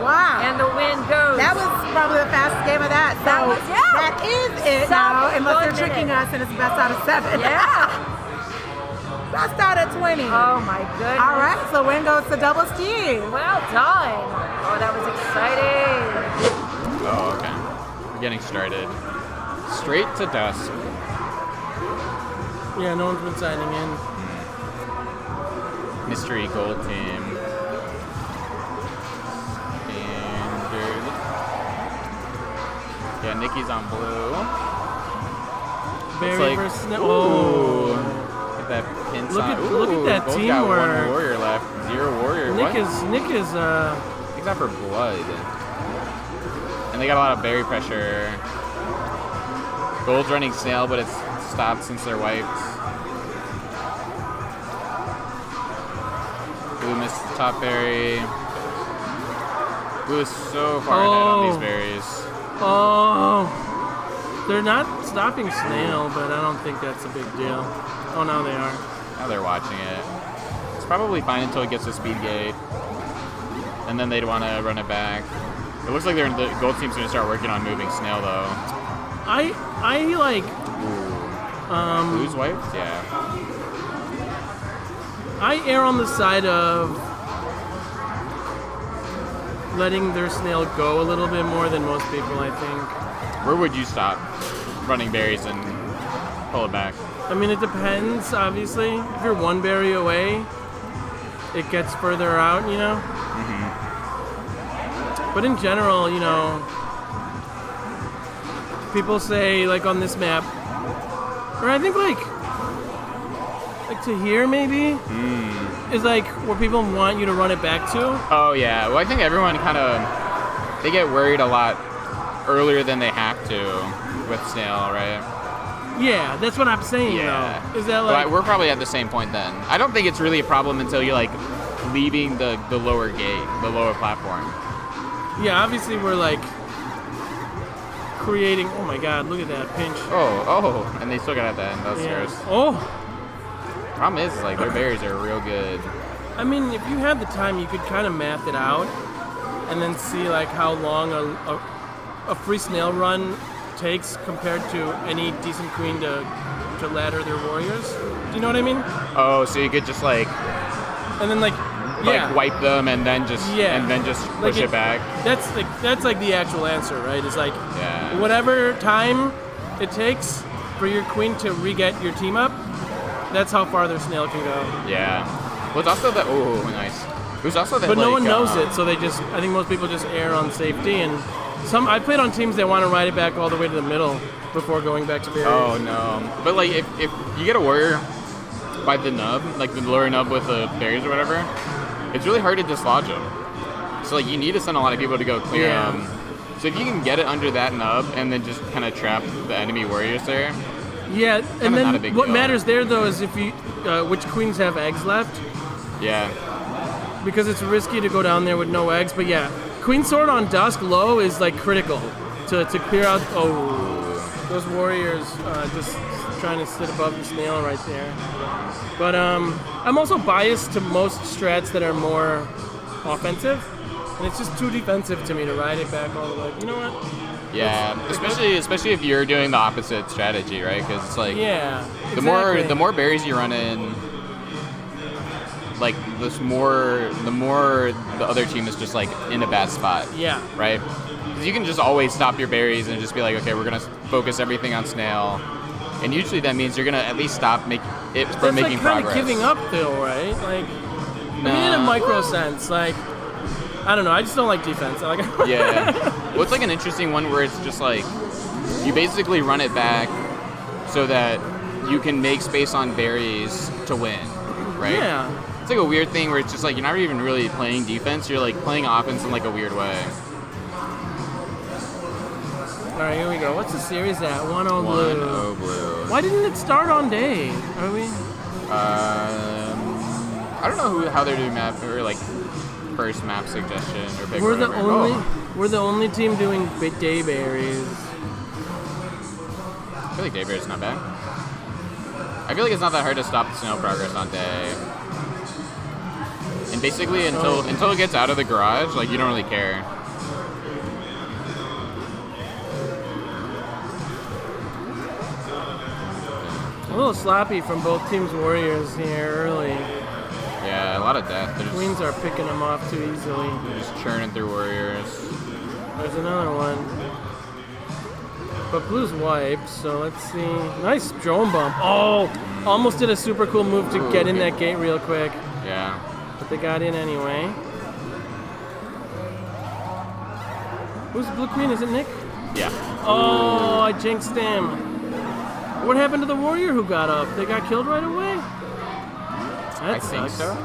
Wow. And the win goes. That was probably the fastest game of that. So that is it now, unless they're tricking us and it's best out of 7. Yeah. Best out of 20. Oh my goodness. All right, so win goes to Double Steve. Well done. Oh, that was exciting. Oh, okay. We're getting started. Straight to dusk. Yeah, no one's been signing in. Mystery gold team. And yeah, Nikki's on blue. Barry versus ooh, oh. Get that pin Look sign. at that both teamwork. got 1 warrior left. 0 warrior. Nick is He's out for blood. And they got a lot of berry pressure. Gold's running snail, but it's stopped since they're wiped. Blue missed the top berry. Blue is so far ahead on these berries. Oh, they're not stopping snail, but I don't think that's a big deal. Oh, now they are. Now they're watching it. It's probably fine until it gets to speed gate. And then they'd want to run it back. It looks like the gold team's going to start working on moving snail, though. I like. Blue's wiped? Yeah. I err on the side of letting their snail go a little bit more than most people, I think. Where would you stop running berries and pull it back? I mean, it depends, obviously. If you're 1 berry away, it gets further out, you know? Mm-hmm. But in general, you know, people say, like, on this map, or I think, like to here, maybe, is, like, where people want you to run it back to. Oh, yeah. Well, I think everyone they get worried a lot earlier than they have to with snail, right? Yeah, that's what I'm saying, though. Is that, like... Well, we're probably at the same point then. I don't think it's really a problem until you're, like, leaving the lower gate, the lower platform. Yeah, obviously we're, like, creating... Oh, my God, look at that pinch. Oh, and they still got at the end. That's gross. Oh! Problem is, like, their berries are real good. I mean, if you had the time, you could kind of math it out and then see, like, how long a free snail run takes compared to any decent queen to ladder their warriors. Do you know what I mean? Oh, so you could just, like... And then, like wipe them and then just push it back. That's like the actual answer, right? It's like whatever time it takes for your queen to re-get your team up, that's how far their snail can go. Yeah. Well, it's also the... Oh, nice. There's also that, but no like, one knows it, so I think most people just err on safety. And I played on teams that want to ride it back all the way to the middle before going back to berries. Oh no! But like, if you get a warrior by the nub, like the lower nub with the berries or whatever, it's really hard to dislodge them. So like, you need to send a lot of people to go clear them. So if you can get it under that nub and then just kind of trap the enemy warriors there. Yeah, and then what deal. matters there though is if you which queens have eggs left. Yeah. Because it's risky to go down there with no eggs, but yeah, Queen Sword on Dusk low is like critical to clear out. Oh, those warriors just trying to sit above the snail right there. But I'm also biased to most strats that are more offensive, and it's just too defensive to me to ride it back all the way. You know what? Yeah, especially if you're doing the opposite strategy, right? Because it's like the more berries you run in, like the more the other team is just like in a bad spot. Yeah. Right? Because you can just always stop your berries and just be like, okay, we're gonna focus everything on snail, and usually that means you're gonna at least stop making progress. Kind of giving up though, right? Like, no. I mean, in a micro sense, like, I don't know. I just don't like defense. I like yeah. Well, it's like an interesting one where it's just like you basically run it back so that you can make space on berries to win, right? Yeah. It's like a weird thing where it's just like you're not even really playing defense. You're like playing offense in like a weird way. All right, here we go. What's the series at? 1-0 blue. 1-0 blue. Why didn't it start on day? Are we? I don't know how they're doing map or like first map suggestion or pick. We're the only team doing day berries. I feel like day berries is not bad. I feel like it's not that hard to stop the snail progress on day. And basically until it gets out of the garage, like you don't really care. A little sloppy from both teams' warriors here early. Yeah, a lot of death. Queens are picking them off too easily. They're just churning through warriors. There's another one. But blue's wiped, so let's see. Nice drone bump. Oh, almost did a super cool move to get in that gate real quick. Yeah. But they got in anyway. Who's the blue queen? Is it Nick? Yeah. Oh, I jinxed him. What happened to the warrior who got up? They got killed right away? I think so.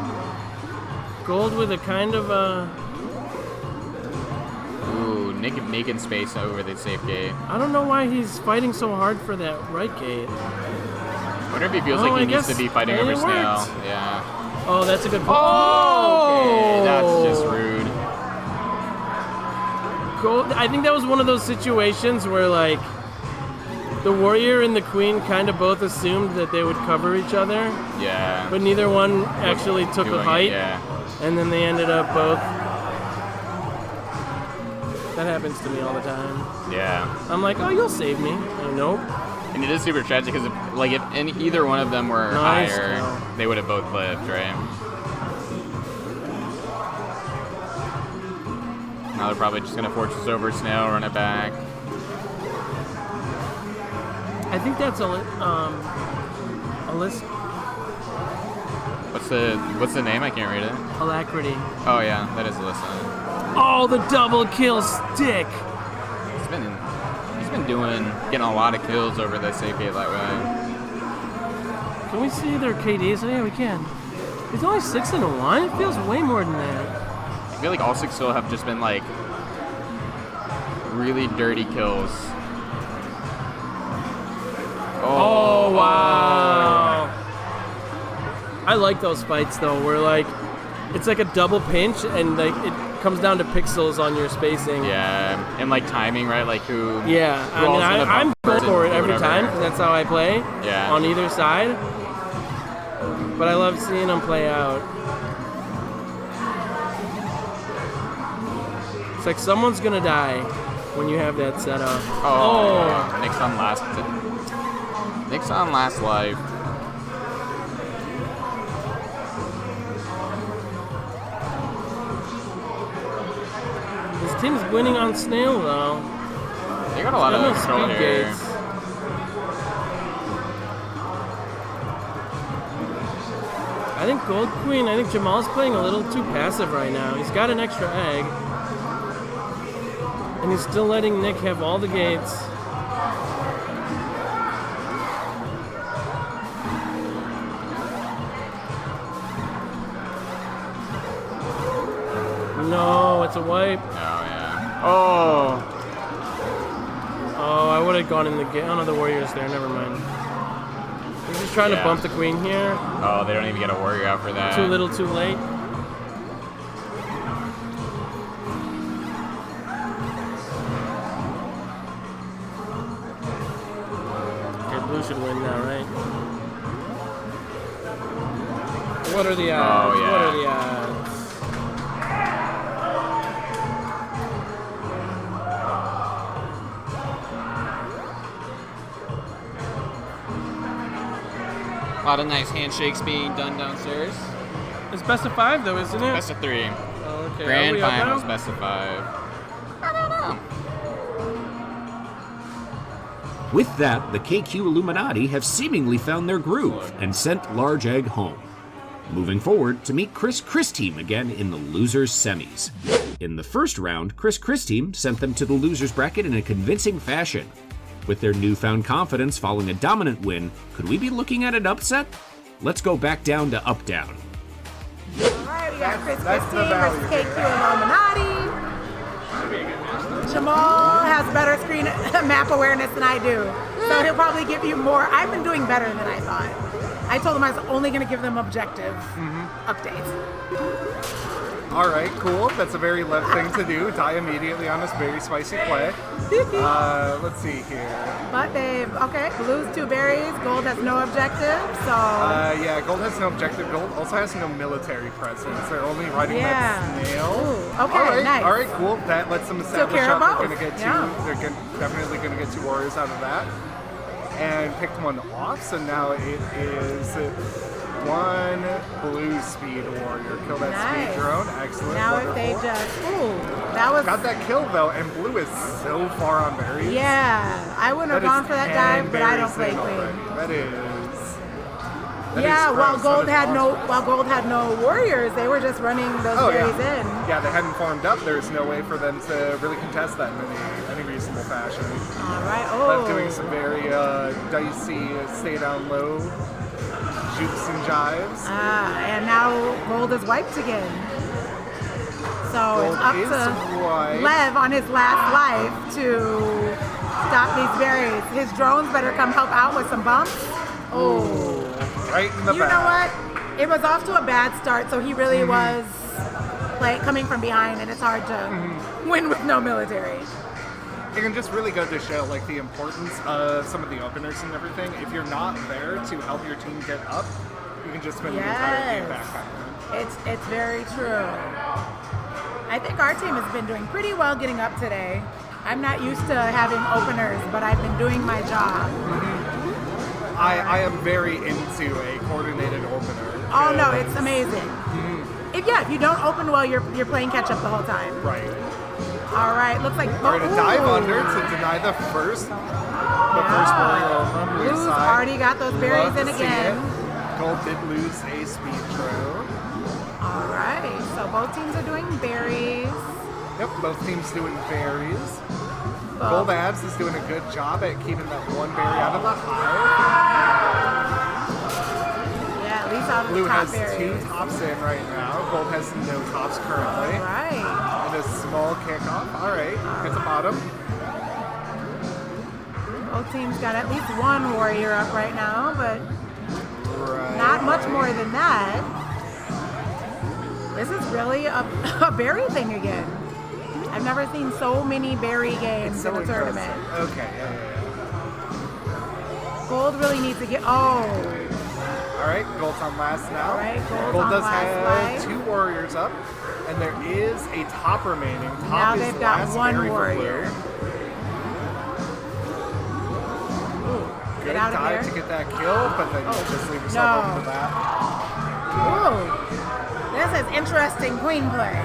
Gold with a kind of Ooh, Nick making space over the safe gate. I don't know why he's fighting so hard for that right gate. I wonder if he feels like he needs to be fighting over snail. Yeah. Oh, that's a good point. Oh! Okay, that's just rude. Gold, I think that was one of those situations where, like, the warrior and the queen kind of both assumed that they would cover each other. Yeah. But neither one actually took a height. Yeah. And then they ended up both. That happens to me all the time. Yeah. I'm like, oh, you'll save me. And nope. And it is super tragic because if either one of them were higher, they would have both lived, right? Now they're probably just gonna fortress over snail, run it back. I think that's a list. What's the name? I can't read it. Alacrity. Oh yeah, that is Alyssa. Oh, the double kill stick. He's been getting a lot of kills over the safe gate that way. Can we see their KDs? Oh, yeah, we can. It's only 6-1. It feels way more than that. I feel like all 6 still have just been like really dirty kills. Oh wow! I like those fights though, where like it's like a double pinch and like it comes down to pixels on your spacing. Yeah, and like timing, right? Like who? Yeah, I'm going for it every time because that's how I play. Yeah. On either side, but I love seeing them play out. It's like someone's gonna die when you have that set up. Oh. Nick's on last life. This team's winning on snail though. They got a lot of control here. I think gold queen, I think Jamal's playing a little too passive right now. He's got an extra egg. And he's still letting Nick have all the gates. No, it's a wipe. Oh, yeah. Oh! Oh, I would have gone in the gate. Oh, no, the warrior's there. Never mind. He's just trying to bump the queen here. Oh, they don't even get a warrior out for that. Too little, too late. Okay, blue should win now, right? What are the odds? Oh, yeah. What are the odds? A lot of nice handshakes being done downstairs. It's best of 5 though, isn't it? Best of 3. Oh, okay. Grand Are we up finals, now? best of 5. I don't know. With that, the KQ Illuminati have seemingly found their groove and sent Large Egg home. Moving forward to meet Chris team again in the losers semis. In the first round, Chris team sent them to the losers bracket in a convincing fashion. With their newfound confidence following a dominant win, could we be looking at an upset? Let's go back down to up down. Alright, we got Chris team versus KQ Illuminati. Jamal has better screen map awareness than I do, so he'll probably give you more. I've been doing better than I thought. I told him I was only going to give them objective updates. All right, cool. That's a very left thing to do. Die immediately on this very spicy play. Let's see here. But babe, okay, blue's 2 berries, gold has no objective, so... yeah, gold has no objective. Gold also has no military presence. They're only riding that snail. Ooh, okay, all right, nice. All right, cool. That lets them establish care out about they're going to get two. They're definitely going to get 2 warriors out of that. And picked one off, so now it is 1 blue speed warrior. Kill that speed drone. Excellent. Now wonderful. if they just... Ooh, that was... Got that kill, though, and blue is so far on berries. Yeah, I wouldn't have gone for that dive, but I don't play queen. That is... Yeah, while gold had no warriors, they were just running those berries in. Yeah, they hadn't farmed up. There's no way for them to really contest that in any reasonable fashion. All right. But doing some very dicey stay down low jukes and jives. And now gold is wiped again. So Gold it's up is to wiped. Lev on his last life to stop these berries. His drones better come help out with some bumps. Oh. Right in the back. You know what? It was off to a bad start, so he really was coming from behind, and it's hard to win with no military. It can just really go to show like the importance of some of the openers and everything. If you're not there to help your team get up, you can just spend the entire game back. It's very true. I think our team has been doing pretty well getting up today. I'm not used to having openers, but I've been doing my job. I am very into a coordinated opener. Oh no, it's amazing. If you don't open well, you're playing catch up the whole time. Right. All right, looks like we're gonna dive under to deny the first warrior over on Blue's side. already got those berries in again. Gold did lose a speed throw. All right, so both teams are doing berries. Yep, both teams doing berries. Gold Abs is doing a good job at keeping that 1 berry out of the hive. Yeah, at least out of Blue the top has berries. 2 tops in right now. Gold has no tops currently. All right. And a small kickoff. All right, hits the bottom. Both teams got at least 1 warrior up right now, but not much more than that. This is really a berry thing again. I've never seen so many berry games in a tournament. Okay, Gold really needs to get... Oh. All right, Gold's on last now. All right, Gold does last have 2 warriors up, and there is a top remaining. Top now is they've got last 1 berry for warrior. Blue. Good out of dive there. to get that kill, but then you just leave yourself open to that. Ooh. This is interesting queen play.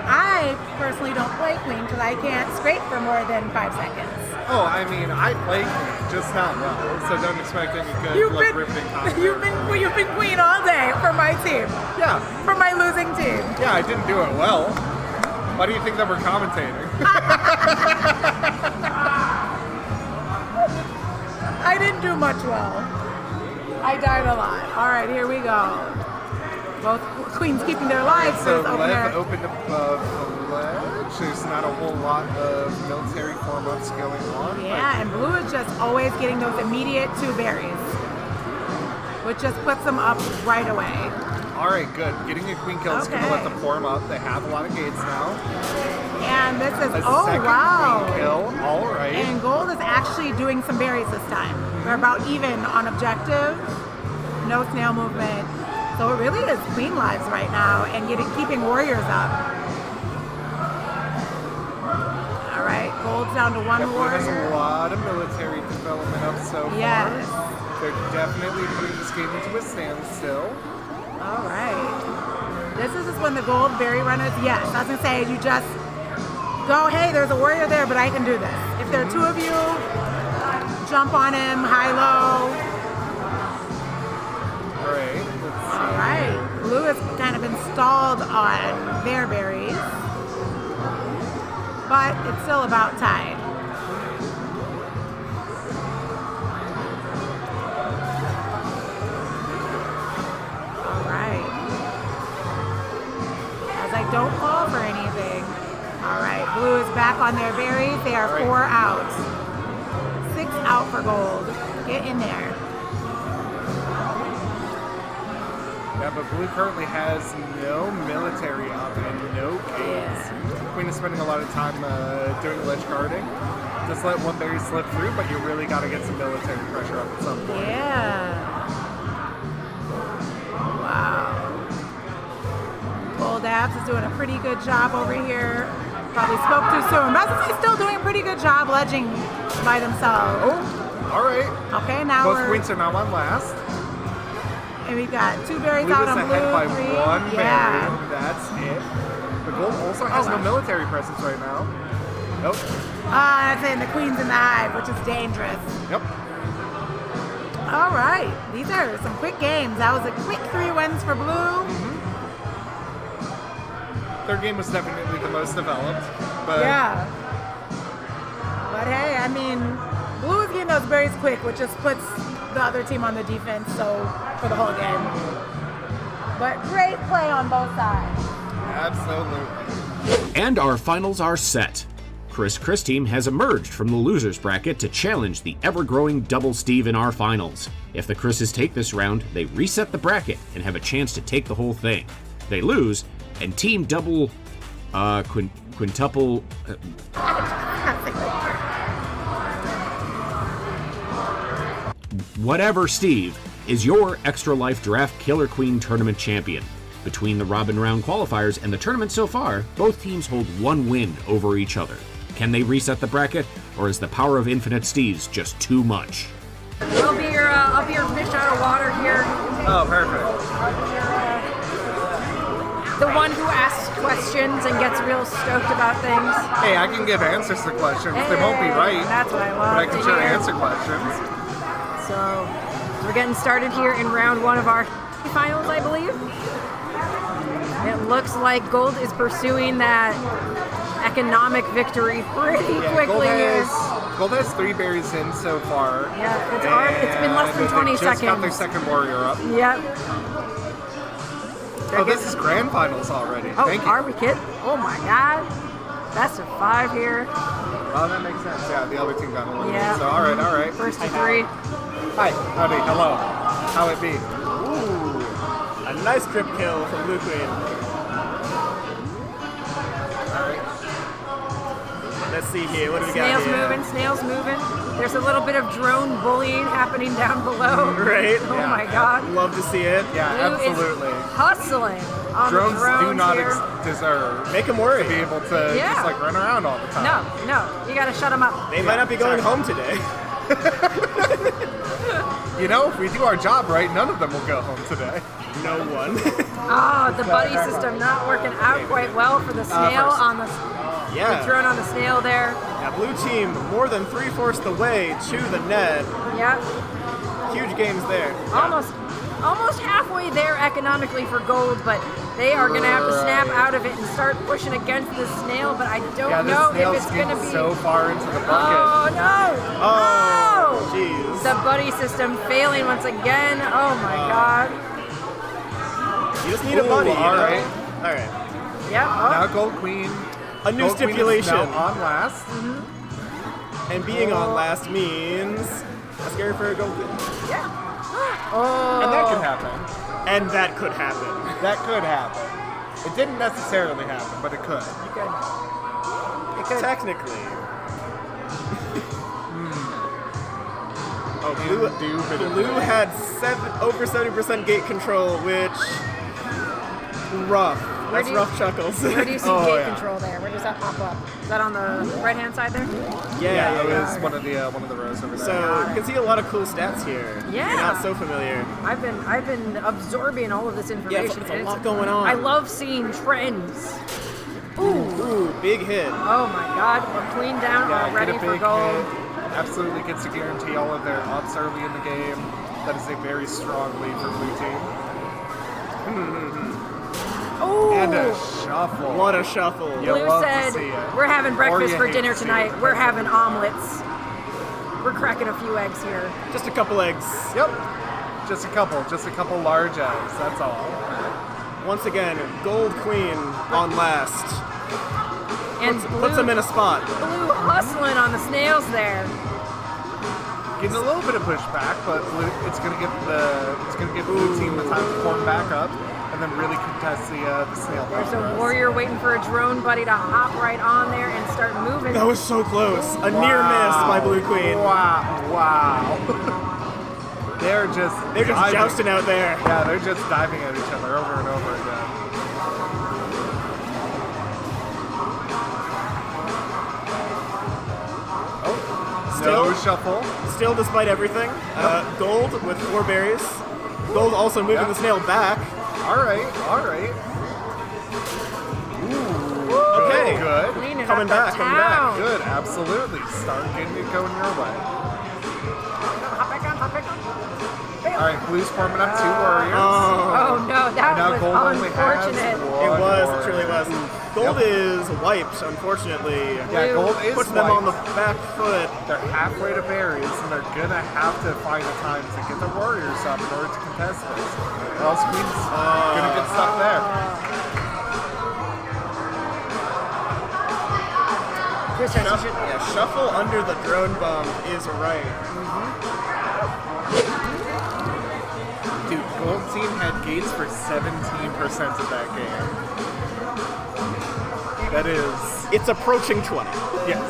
I personally don't play queen because I can't scrape for more than 5 seconds. Oh, I mean, I play queen. just not well. So don't expect any good, riveting commentary. You've been queen all day for my team. Yeah. For my losing team. Yeah, I didn't do it well. Why do you think that we're commentating? I didn't do much well. I died a lot. All right, here we go. Both queens keeping their lives. So Lev opened above the ledge. There's not a whole lot of military form-ups going on. Yeah, and blue is just always getting those immediate 2 berries, which just puts them up right away. All right, good. Getting a queen kill is going to let them form up. They have a lot of gates now. And this is, Queen kill. All right. And gold is actually doing some berries this time. They're about even on objective. No snail movement. So it really is queen lives right now and keeping warriors up. All right, gold's down to 1 warrior. There's a lot of military development up so far. Yes. They're definitely putting this game into a standstill. All right. This is just when the gold berry runners, yes, I was going to say, you just go, hey, there's a warrior there, but I can do this. If there are 2 of you, jump on him, high-low. All right. All right. Blue has kind of installed on their berries, but it's still about tied. All right. As I don't fall for anything. All right. Blue is back on their berries. They are 4 out. 6 out for gold. Get in there. Yeah, but blue currently has no military up and no gates. Queen is spending a lot of time doing ledge guarding. Just let 1 berry slip through, but you really got to get some military pressure up at some point. Yeah. Wow. Gold Abs is doing a pretty good job over here. Probably spoke too soon. But still doing a pretty good job ledging by themselves. Oh, all right. Okay, now both queens are now on last. And we've got 2 berries Blue out is on blue. ahead by 3. 1 berry. Yeah. That's it. The gold also has no military presence right now. Nope. That's in the queen's in the hive, which is dangerous. Yep. All right. These are some quick games. That was a quick 3 wins for blue. Third game was definitely the most developed. But yeah. But hey, I mean, blue is getting those berries quick, which just puts the other team on the defense, so for the whole game. But great play on both sides. Absolutely. And our finals are set. Chris team has emerged from the losers bracket to challenge the ever-growing Double Steve in our finals. If the Chris's take this round, they reset the bracket and have a chance to take the whole thing. They lose, and Team Double Quintuple Whatever Steve is your Extra Life Draft Killer Queen Tournament champion. Between the Robin Round qualifiers and the tournament so far, both teams hold 1 win over each other. Can they reset the bracket, or is the power of Infinite Steves just too much? I'll be your fish out of water here. Oh, perfect. The one who asks questions and gets real stoked about things. Hey, I can give answers to questions. They won't be right. That's what I love. But I can to sure hear. answer questions. So we're getting started here in round 1 of our finals, I believe. It looks like Gold is pursuing that economic victory pretty quickly here. Gold has 3 berries in so far. Yeah, it's been less than 20 they seconds. just got their second warrior up. Yep. Oh, this is grand finals already. Oh, Thank you. are we kidding? Oh my God. Best of 5 here. Oh, that makes sense. Yeah, the other team got eliminated. Yeah. So, all right. First to 3. Hi, howdy, hello. How it be? Ooh, a nice trip kill from Blue Queen. Let's see here. What do we got here? Snails moving. There's a little bit of drone bullying happening down below. Right. Oh Yeah. my God. Love to see it. Yeah, Blue absolutely. is hustling on Drones the drones do not here. deserve Make them worry. to be able to Yeah. just like run around all the time. No, you gotta shut them up. They might not be going home today. You know, if we do our job right, none of them will go home today. No one. The buddy system not working out quite well for the snail on the drone on the snail there. Now, blue team more than 3/4 the way to the net. Yep. Huge gains there. Almost halfway there economically for gold, but they are going to have to snap out of it and start pushing against the snail, but I don't know if it's going to be... so far into the bucket. Oh, no! Oh, jeez. The buddy system failing once again. Oh, my God. You just need a buddy, all right. All right. Yep. Now Gold Queen. A new Gold Queen is stipulation. now on last. And being on last means that's scary for a Gold Queen. Yeah. And that could happen. And that could happen. That could happen. It didn't necessarily happen, but it could. It could. Technically. Oh, blue had over 70% gate control, which rough. That's rough chuckles. Where do you see gate control there? Where does that pop up? Is that on the right-hand side there? Yeah, it was one of the rows over there. So you can see a lot of cool stats here. Yeah. You're not so familiar. I've been absorbing all of this information. Yeah, it's a lot going on. I love seeing trends. Ooh, big hit. Oh my God, we're queen down already for gold. Hit. Absolutely gets to guarantee all of their ups early in the game. That is a very strong lead for blue team. Ooh. And a shuffle. What a shuffle. Blue said, we're having breakfast for dinner tonight. We're having omelets. We're cracking a few eggs here. Just a couple eggs. Yep. Just a couple large eggs, that's all. Once again, Gold Queen on last. And puts them in a spot. Blue hustling on the snails there. Getting a little bit of pushback, but it's gonna give blue team the time to form back up and then really contest the snail. There's a warrior waiting for a drone buddy to hop right on there and start moving. That was so close. A near miss by Blue Queen. Wow. They're just jousting out there. Yeah, they're just diving at each other over and over again. No shuffle. Still, despite everything, Gold with 4 berries. Gold also moving the snail back. All right. Ooh, okay. Good. Coming back. Good, absolutely. Start getting it going your way. Hop back on. All right, Blue's forming up 2 warriors. Oh no, that was It unfortunate. truly was. Gold is wiped, unfortunately. Yeah, Gold is puts them on the back foot. They're halfway to berries, and they're gonna have to find a time to get their warriors up in order to contest this. Or else Queen's gonna get stuck there. Shuffle under the drone bomb is right. Dude, Gold team had gates for 17% of that game. That is... It's approaching 20. Yes.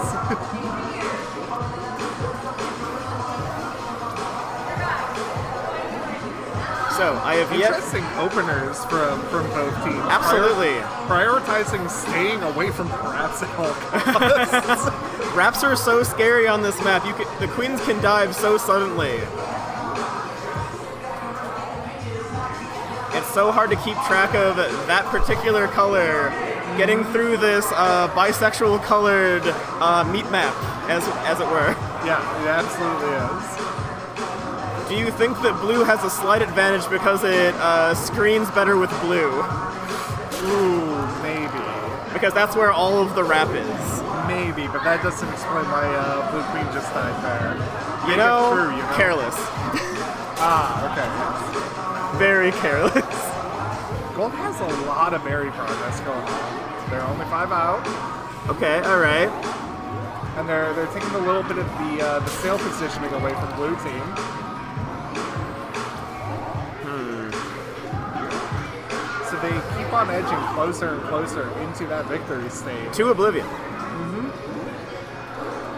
So, I have interesting openers from both teams. Absolutely. Prioritizing staying away from Raps at all costs. Raps are so scary on this map. The queens can dive so suddenly. It's so hard to keep track of that particular color getting through this bisexual colored meat map, as it were. Yeah, it absolutely is. Do you think that blue has a slight advantage because it screens better with blue? Ooh, maybe. Because that's where all of the rap is. Maybe, but that doesn't explain why Blue Queen just died there. You know, careless. Okay. Very careless. Gold has a lot of berry progress going on. They're only 5 out. Okay, alright. And they're taking a little bit of the sail positioning away from blue team. So they keep on edging closer and closer into that victory stage. To oblivion.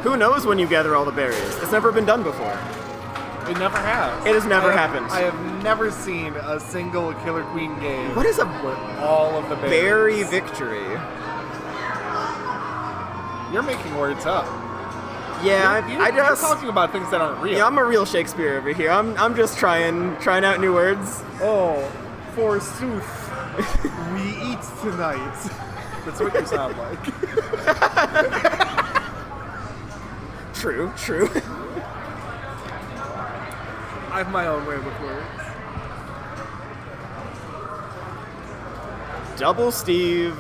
Who knows when you gather all the berries? It's never been done before. It never has. It has never happened. I have never seen a single Killer Queen game. What is a with all of the berries? berry victory? You're making words up. Yeah, you're talking about things that aren't real. Yeah, I'm a real Shakespeare over here. I'm just trying out new words. Oh, forsooth, we eat tonight. That's what you sound like. True, true. I have my own way with words. Double Steve,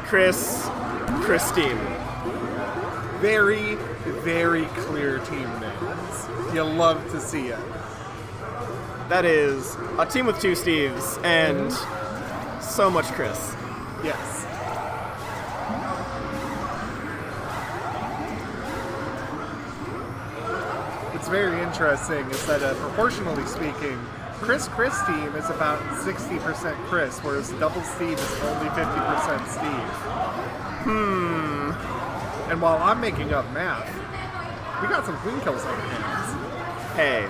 Christine. Very, very clear team names. You love to see it. That is a team with 2 Steves and so much Chris. Yes. What's very interesting is that proportionally speaking, Chris team is about 60% Chris, whereas Double Steve is only 50% Steve. And while I'm making up math, we got some queen kills on our hands. Hey,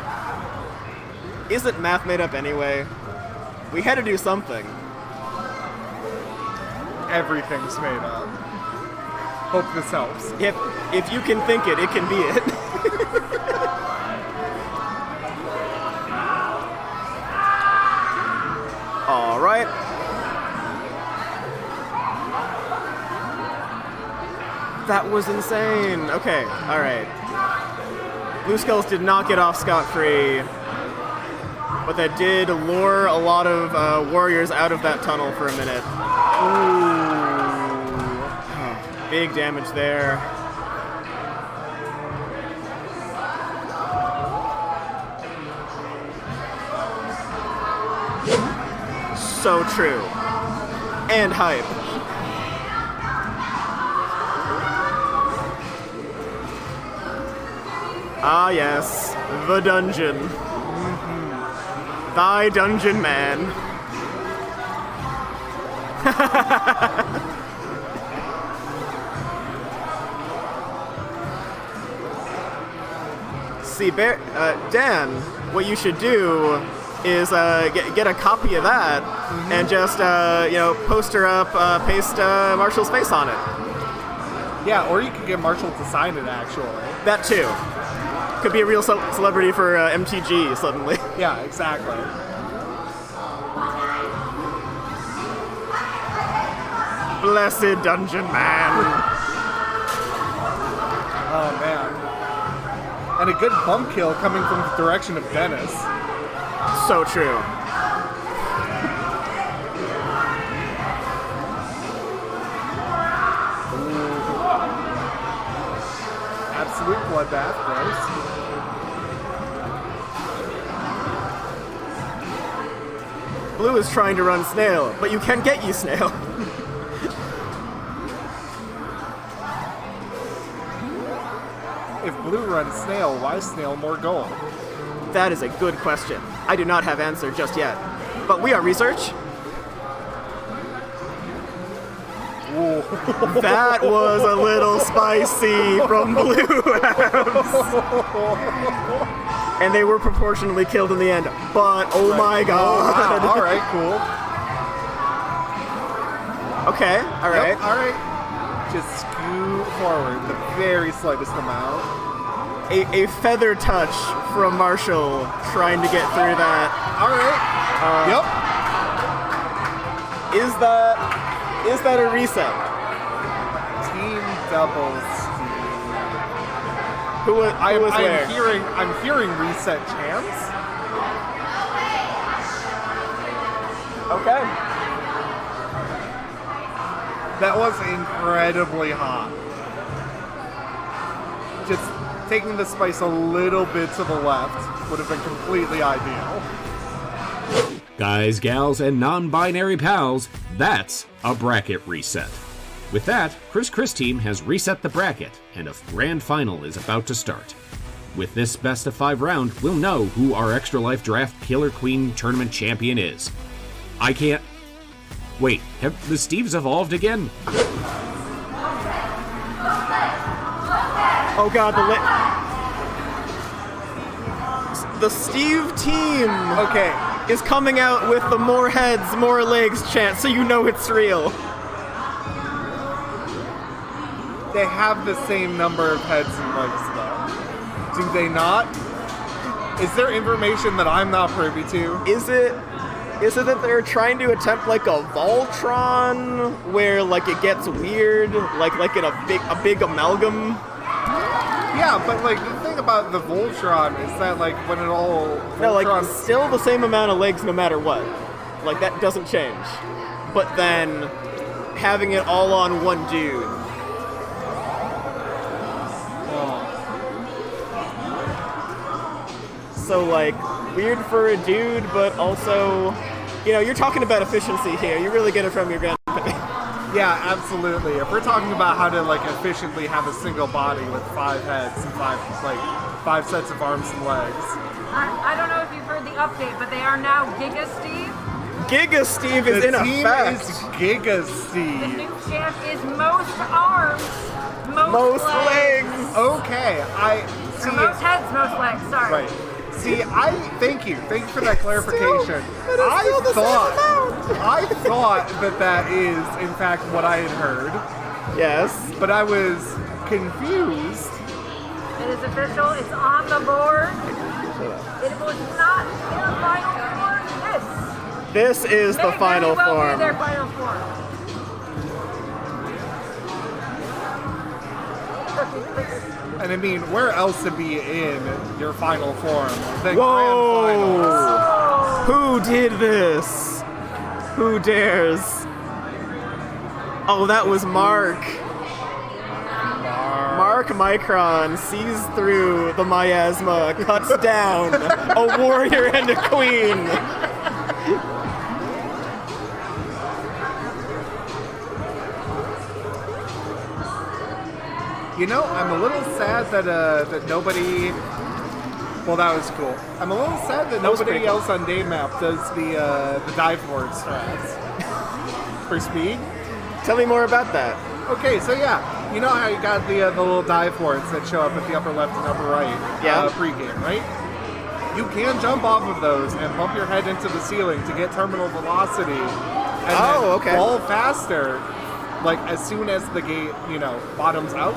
isn't math made up anyway? We had to do something. Everything's made up. Hope this helps. If you can think it, it can be it. All right. That was insane. Okay, all right. Blue Skulls did not get off scot-free, but that did lure a lot of warriors out of that tunnel for a minute. Ooh. Big damage there. So true. And hype. Ah yes, the dungeon. Thy dungeon man. See, Dan, what you should do is get a copy of that and just poster up, paste Marshall's face on it. Yeah, or you could get Marshall to sign it, actually. That too. Could be a real celebrity for MTG suddenly. Yeah, exactly. Blessed dungeon man. Oh man. And a good bump kill coming from the direction of Dennis. So true. Absolute bloodbath, gross. Blue is trying to run Snail, but you can get you Snail. If Blue runs Snail, why Snail more gold? That is a good question. I do not have answer just yet, but we are research. Ooh. That was a little spicy from Blue and they were proportionally killed in the end, but oh my god. Oh, wow. Alright, cool. Okay, alright. Yep, alright. Just scoot forward the very slightest amount. A feather touch from Marshall trying to get through that. Alright. Yep. Is that a reset? Team doubles. Who was where? I'm hearing reset chants. Okay. That was incredibly hot. Just taking the spice a little bit to the left would have been completely ideal. Guys, gals, and non-binary pals, that's a bracket reset. With that, Chris team has reset the bracket, and a grand final is about to start. With this best of 5 round, we'll know who our Extra Life Draft Killer Queen Tournament champion is. I can't... Wait, have the Steves evolved again? Oh god, the Steve team is coming out with the more heads, more legs chant, so you know it's real. They have the same number of heads and legs, though. Do they not? Is there information that I'm not privy to? Is it that they're trying to attempt like a Voltron, where like it gets weird, like in a big amalgam? Yeah, but like the thing about the Voltron is that like when it all No, like Voltron- still the same amount of legs no matter what. Like that doesn't change. But then having it all on one dude. So like weird for a dude, but also, you know, you're talking about efficiency here. You really get it from your grandpa. Yeah, absolutely. If we're talking about how to like efficiently have a single body with 5 heads and 5 sets of arms and legs. I don't know if you've heard the update, but they are now Giga Steve. Giga Steve is in effect. Is Giga The Steve. new champ is most arms, Most legs. Okay, I Or see. most heads, most legs. Sorry. Right. See, thank you for that clarification. I thought that is in fact what I had heard. Yes. But I was confused. It is official. It's on the board. It was not their final form. This is the May final very well be form. their final form. And I mean, where else to be in your final form than Whoa! grand finals? Who did this? Who dares? Oh, that was Mark. Mark Micron sees through the miasma, cuts down a warrior and a queen. You know, I'm a little sad that nobody. Well, that was cool. I'm a little sad that That was nobody pretty cool. else on Daymap does the dive board strats for speed. Tell me more about that. Okay, so yeah, you know how you got the little dive boards that show up at the upper left and upper right pregame, right? You can jump off of those and bump your head into the ceiling to get terminal velocity and then fall faster, like as soon as the gate, bottoms out.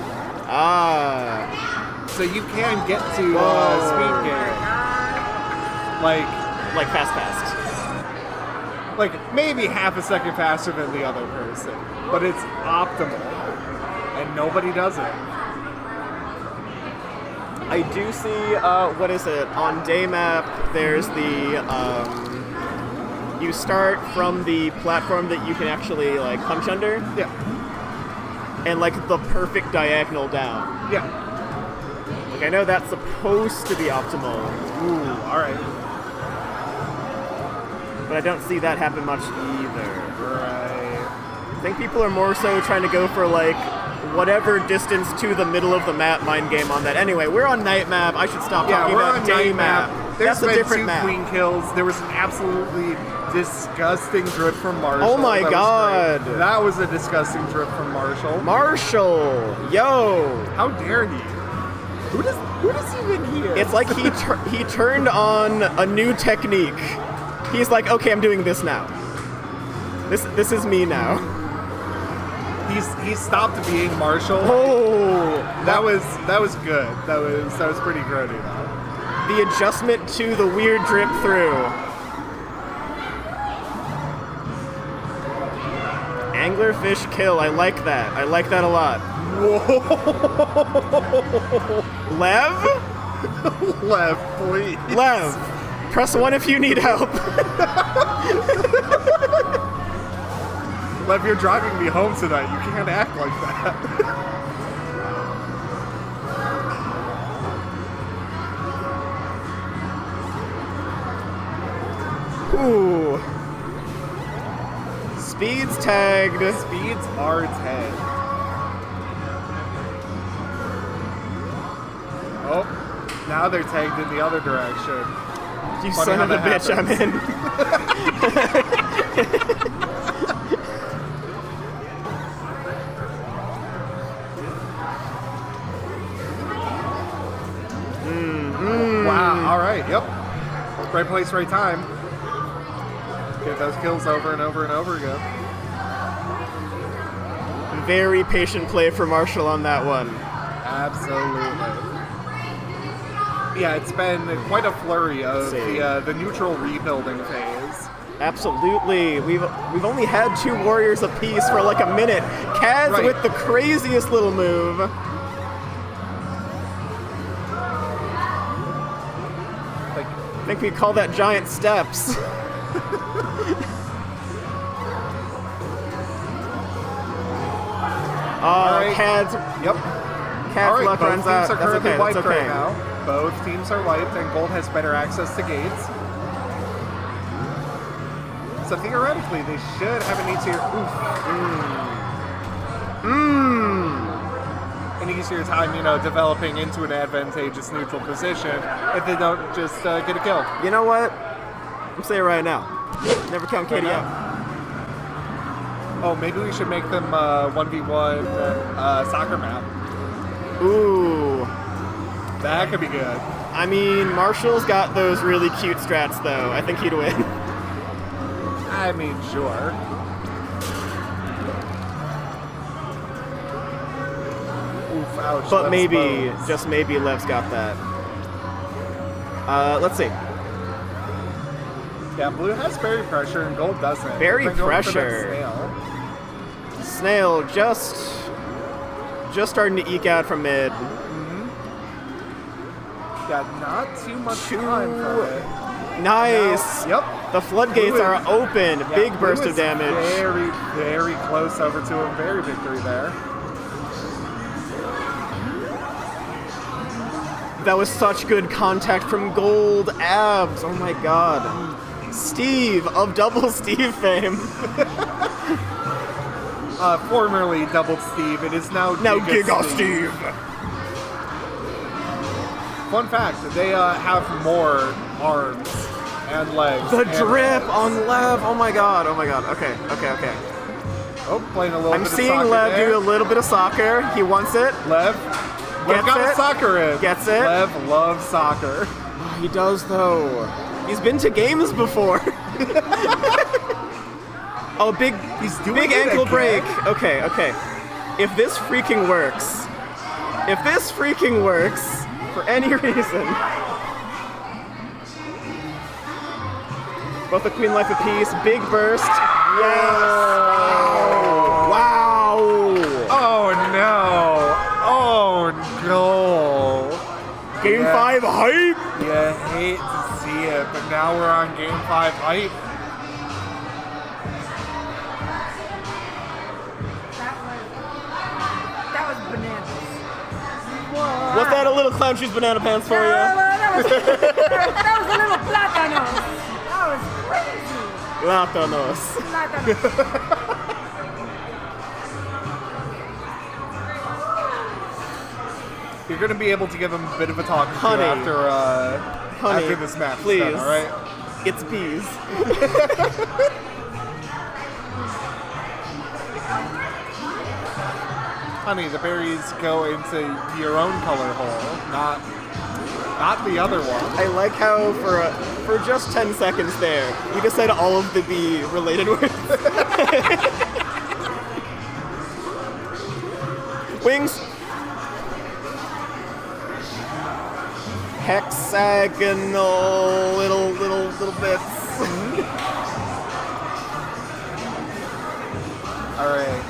So you can get to speed game. Like fast. Like maybe half a second faster than the other person, but it's optimal, and nobody does it. I do see, what is it? On Daymap, there's the, you start from the platform that you can actually, like, punch under. Yeah. And, like, the perfect diagonal down. Yeah. Like, I know that's supposed to be optimal. Ooh, alright. But I don't see that happen much either. Right. I think people are more so trying to go for, like, whatever distance to the middle of the map mind game on that. Anyway, we're on night map. I should stop talking about day map. There's That's a been different 2 map. queen kills. There was an absolutely disgusting drip from Marshall. Oh my That was God. great. That was a disgusting drip from Marshall. Marshall, yo! How dare he? Who does even hear? It's like he turned on a new technique. He's like, okay, I'm doing this now. This is me now. He stopped being Marshall. Oh, that was good. That was pretty grody though. The adjustment to the weird drip through. Anglerfish kill. I like that. I like that a lot. Whoa. Lev? Lev, please. Lev, press 1 if you need help. Lev, you're driving me home tonight. You can't act like that. Ooh. Speed's tagged. Speeds are tagged. Oh, now they're tagged in the other direction. You Funny son how of a that bitch, I'm in. Wow, alright, yep. Right place, right time. Get those kills over and over and over again. Very patient play for Marshall on that one. Absolutely. Yeah, it's been quite a flurry of the neutral rebuilding phase. Absolutely. We've only had 2 warriors apiece for like a minute. Kaz with the craziest little move. think we call that giant steps. Alright. Cad's Yep. Cad's luck both runs teams out. are That's currently okay. wiped That's okay. right now. Both teams are wiped, and Gold has better access to gates. So theoretically, they should have an easier, an easier time, developing into an advantageous neutral position if they don't just get a kill. You know what? I'm saying right now. Never count Katie out. Oh, maybe we should make them 1v1 soccer map. Ooh. That could be good. I mean, Marshall's got those really cute strats, though. I think he'd win. I mean, sure. Oof, ouch. But Lev's maybe, bones. just maybe, Lev's got that. Let's see. Yeah, Blue has berry pressure and Gold doesn't. Berry They're going for that pressure. Snail just starting to eke out from mid. Got not too much time from it. Nice. Now, yep. The floodgates are open. Yeah, Big Blue burst is of damage. Very, very close over to a berry victory there. That was such good contact from Gold. Abs. Oh my god. Steve of Double Steve fame. Formerly Double Steve. It is now Giga Steve. Fun fact, they have more arms and legs. The and drip legs. on Lev. Oh my god. Oh my god. Okay. Oh, playing a little I'm bit of seeing soccer Lev there. do a little bit of soccer. He wants it. Lev Gets got it. a soccer in. Gets it. Lev loves soccer. He does, though. He's been to games before. Oh, big doing it ankle again. break. Okay. If this freaking works for any reason. Both the queen life apiece. Big burst. Yes. Wow. Oh no. Oh no. Game 5 hype. You hate to see it, but now we're on Game 5 hype. That was bananas. Was that a little clown shoes banana pants for you? That was a little plátano. That was crazy. Látanos. You're going to be able to give him a bit of a talk Honey. after this match please. is done, all right? It's bees. Honey, the berries go into your own color hole, not the other one. I like how for just 10 seconds there, you just said all of the bee related words. Wings. Hexagonal little bits. All right.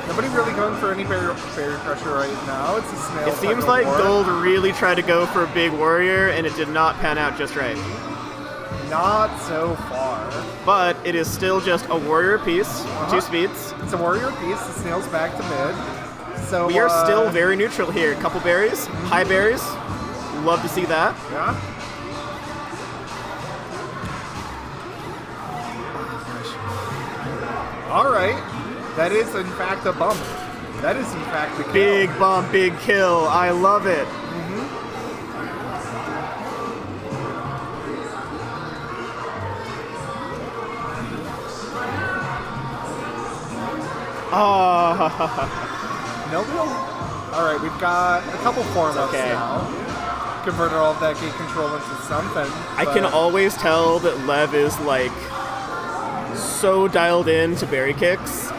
Nobody really going for any berry pressure right now. It's a snail. It seems like Gold really tried to go for a big warrior, and it did not pan out just right. Not so far. But it is still just a warrior piece, 2 speeds. It's a warrior piece. The snail's back to mid. So We are still very neutral here. Couple berries, high berries. Love to see that. Yeah. All right. That is, in fact, a bump. That is, in fact, a kill. Big bump, big kill. I love it. No real. All right, we've got a couple form-ups now. Converted all of that gate control into something. I can always tell that Lev is, like, so dialed in to berry kicks.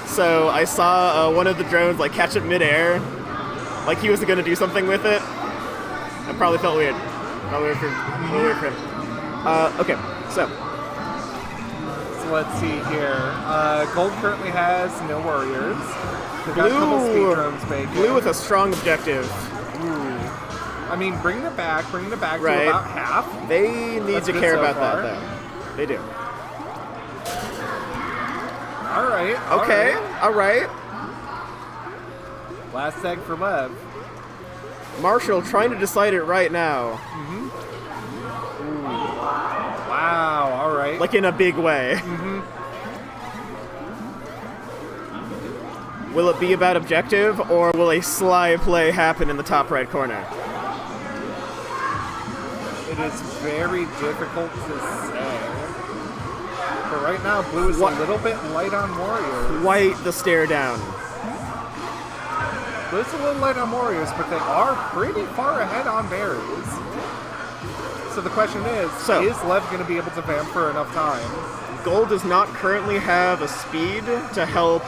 So I saw one of the drones, like, catch it midair. Like he was going to do something with it. It probably felt weird. Probably weird for him. Okay, so let's see here. Gold currently has no warriors. They've got a couple speed drones making. Blue with a strong objective. Ooh. I mean, bring it back to Right. about half. They need That's to good care so about far. that, though. They do. All right. Okay, all right. Last egg for Lev. Marshall trying to decide it right now. Wow, all right. Like in a big way. Will it be about objective, or will a sly play happen in the top right corner? It is very difficult to say. But right now, blue is a little bit light on Warriors. White the stare down. Blue is a little light on Warriors, but they are pretty far ahead on berries. So the question is Lev going to be able to vamp for enough time? Gold does not currently have a speed to help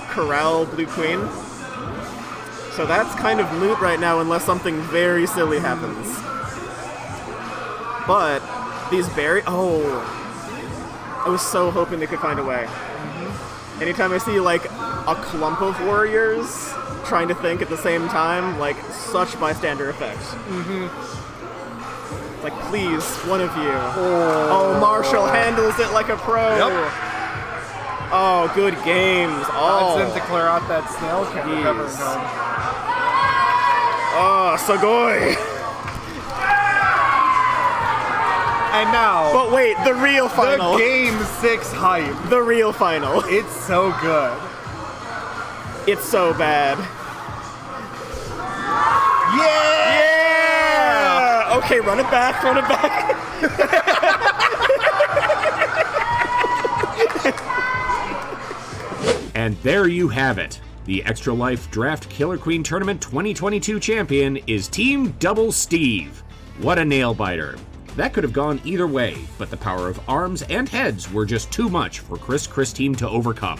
corral Blue Queen. So that's kind of moot right now unless something very silly happens. But these berries... Oh. I was so hoping they could find a way. Anytime I see, like, a clump of warriors trying to think at the same time, like, such bystander effect. Like, please, one of you. Oh, Marshall handles it like a pro. Yep. Oh, good games. Odds in to clear out that snail cover. Oh, Sugoi. And now... But wait, the real final. The Game 6 hype. The real final. It's so good. It's so bad. Yeah! Okay, run it back. And there you have it. The Extra Life Draft Killer Queen Tournament 2022 champion is Team Double Steve. What a nail biter. That could have gone either way, but the power of arms and heads were just too much for Chris team to overcome.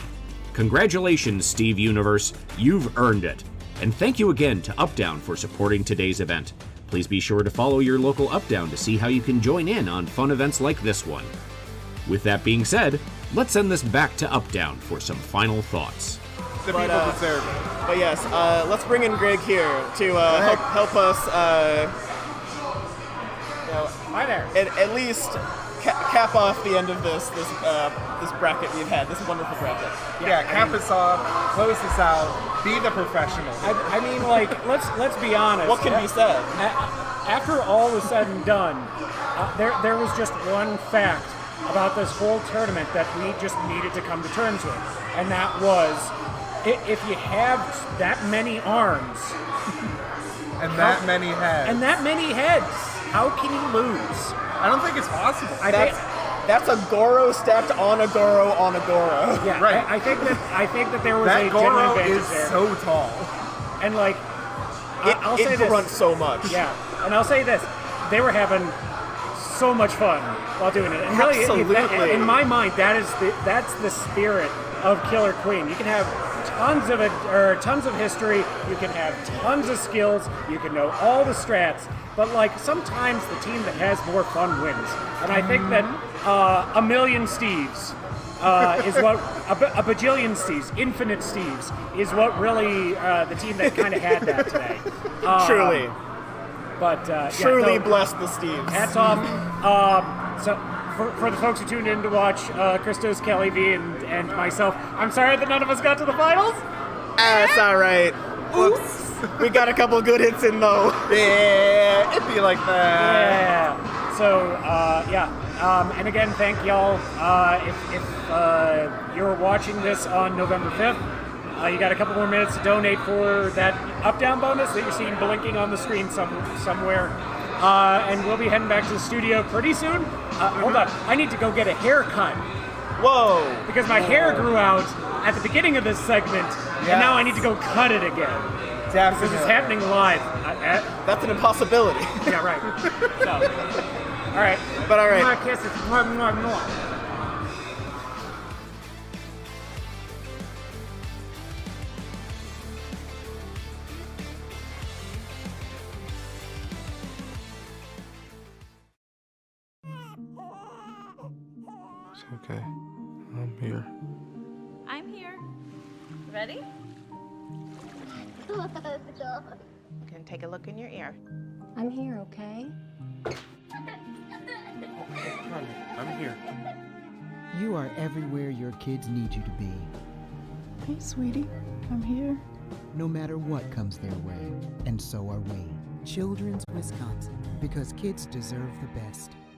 Congratulations, Steve Universe. You've earned it. And thank you again to Updown for supporting today's event. Please be sure to follow your local Updown to see how you can join in on fun events like this one. With that being said, let's send this back to Updown for some final thoughts. The people deserve it. But yes, let's bring in Greg here to help us Hi there. At least cap off the end of this bracket we've had, this wonderful bracket. Yeah, cap us off, close us out, be the professional. I mean, like, let's be honest. What can be said? After all was said and done, there was just one fact about this whole tournament that we just needed to come to terms with, and that was, if you have that many arms and that many heads, how can you lose? I don't think it's possible. That's a Goro stacked on a Goro on a Goro. Yeah, right. I think that there was that a genuine Goro advantage is there. so tall, and like I'll say this. grunts so much. Yeah, and I'll say this: they were having so much fun while doing it. And really, absolutely. in my mind, that's the spirit of Killer Queen. You can have tons of history. You can have tons of skills. You can know all the strats. But like sometimes the team that has more fun wins. And I think that a million Steves is what a bajillion Steves, infinite Steves, is what really the team that kind of had that today. Truly. But truly bless the Steves. Hats off. So for the folks who tuned in to watch Christos, Kelly V, and myself, I'm sorry that none of us got to the finals. That's all right. Oops. We got a couple good hits in though. Yeah, it'd be like that. Yeah. So and again, thank y'all. If you're watching this on November 5th, you got a couple more minutes to donate for that up-down bonus that you're seeing blinking on the screen somewhere. And we'll be heading back to the studio pretty soon. Hold on, I need to go get a haircut. Whoa! Because my hair grew out at the beginning of this segment, and now I need to go cut it again. Definitely. Because it's happening live. That's an impossibility. Yeah, right. So, all right. But all right. More kisses. More. It's okay. I'm here. I'm here. Ready? Can take a look in your ear. I'm here, okay? I'm here. You are everywhere your kids need you to be. Hey, sweetie, I'm here. No matter what comes their way, and so are we. Children's Wisconsin, because kids deserve the best.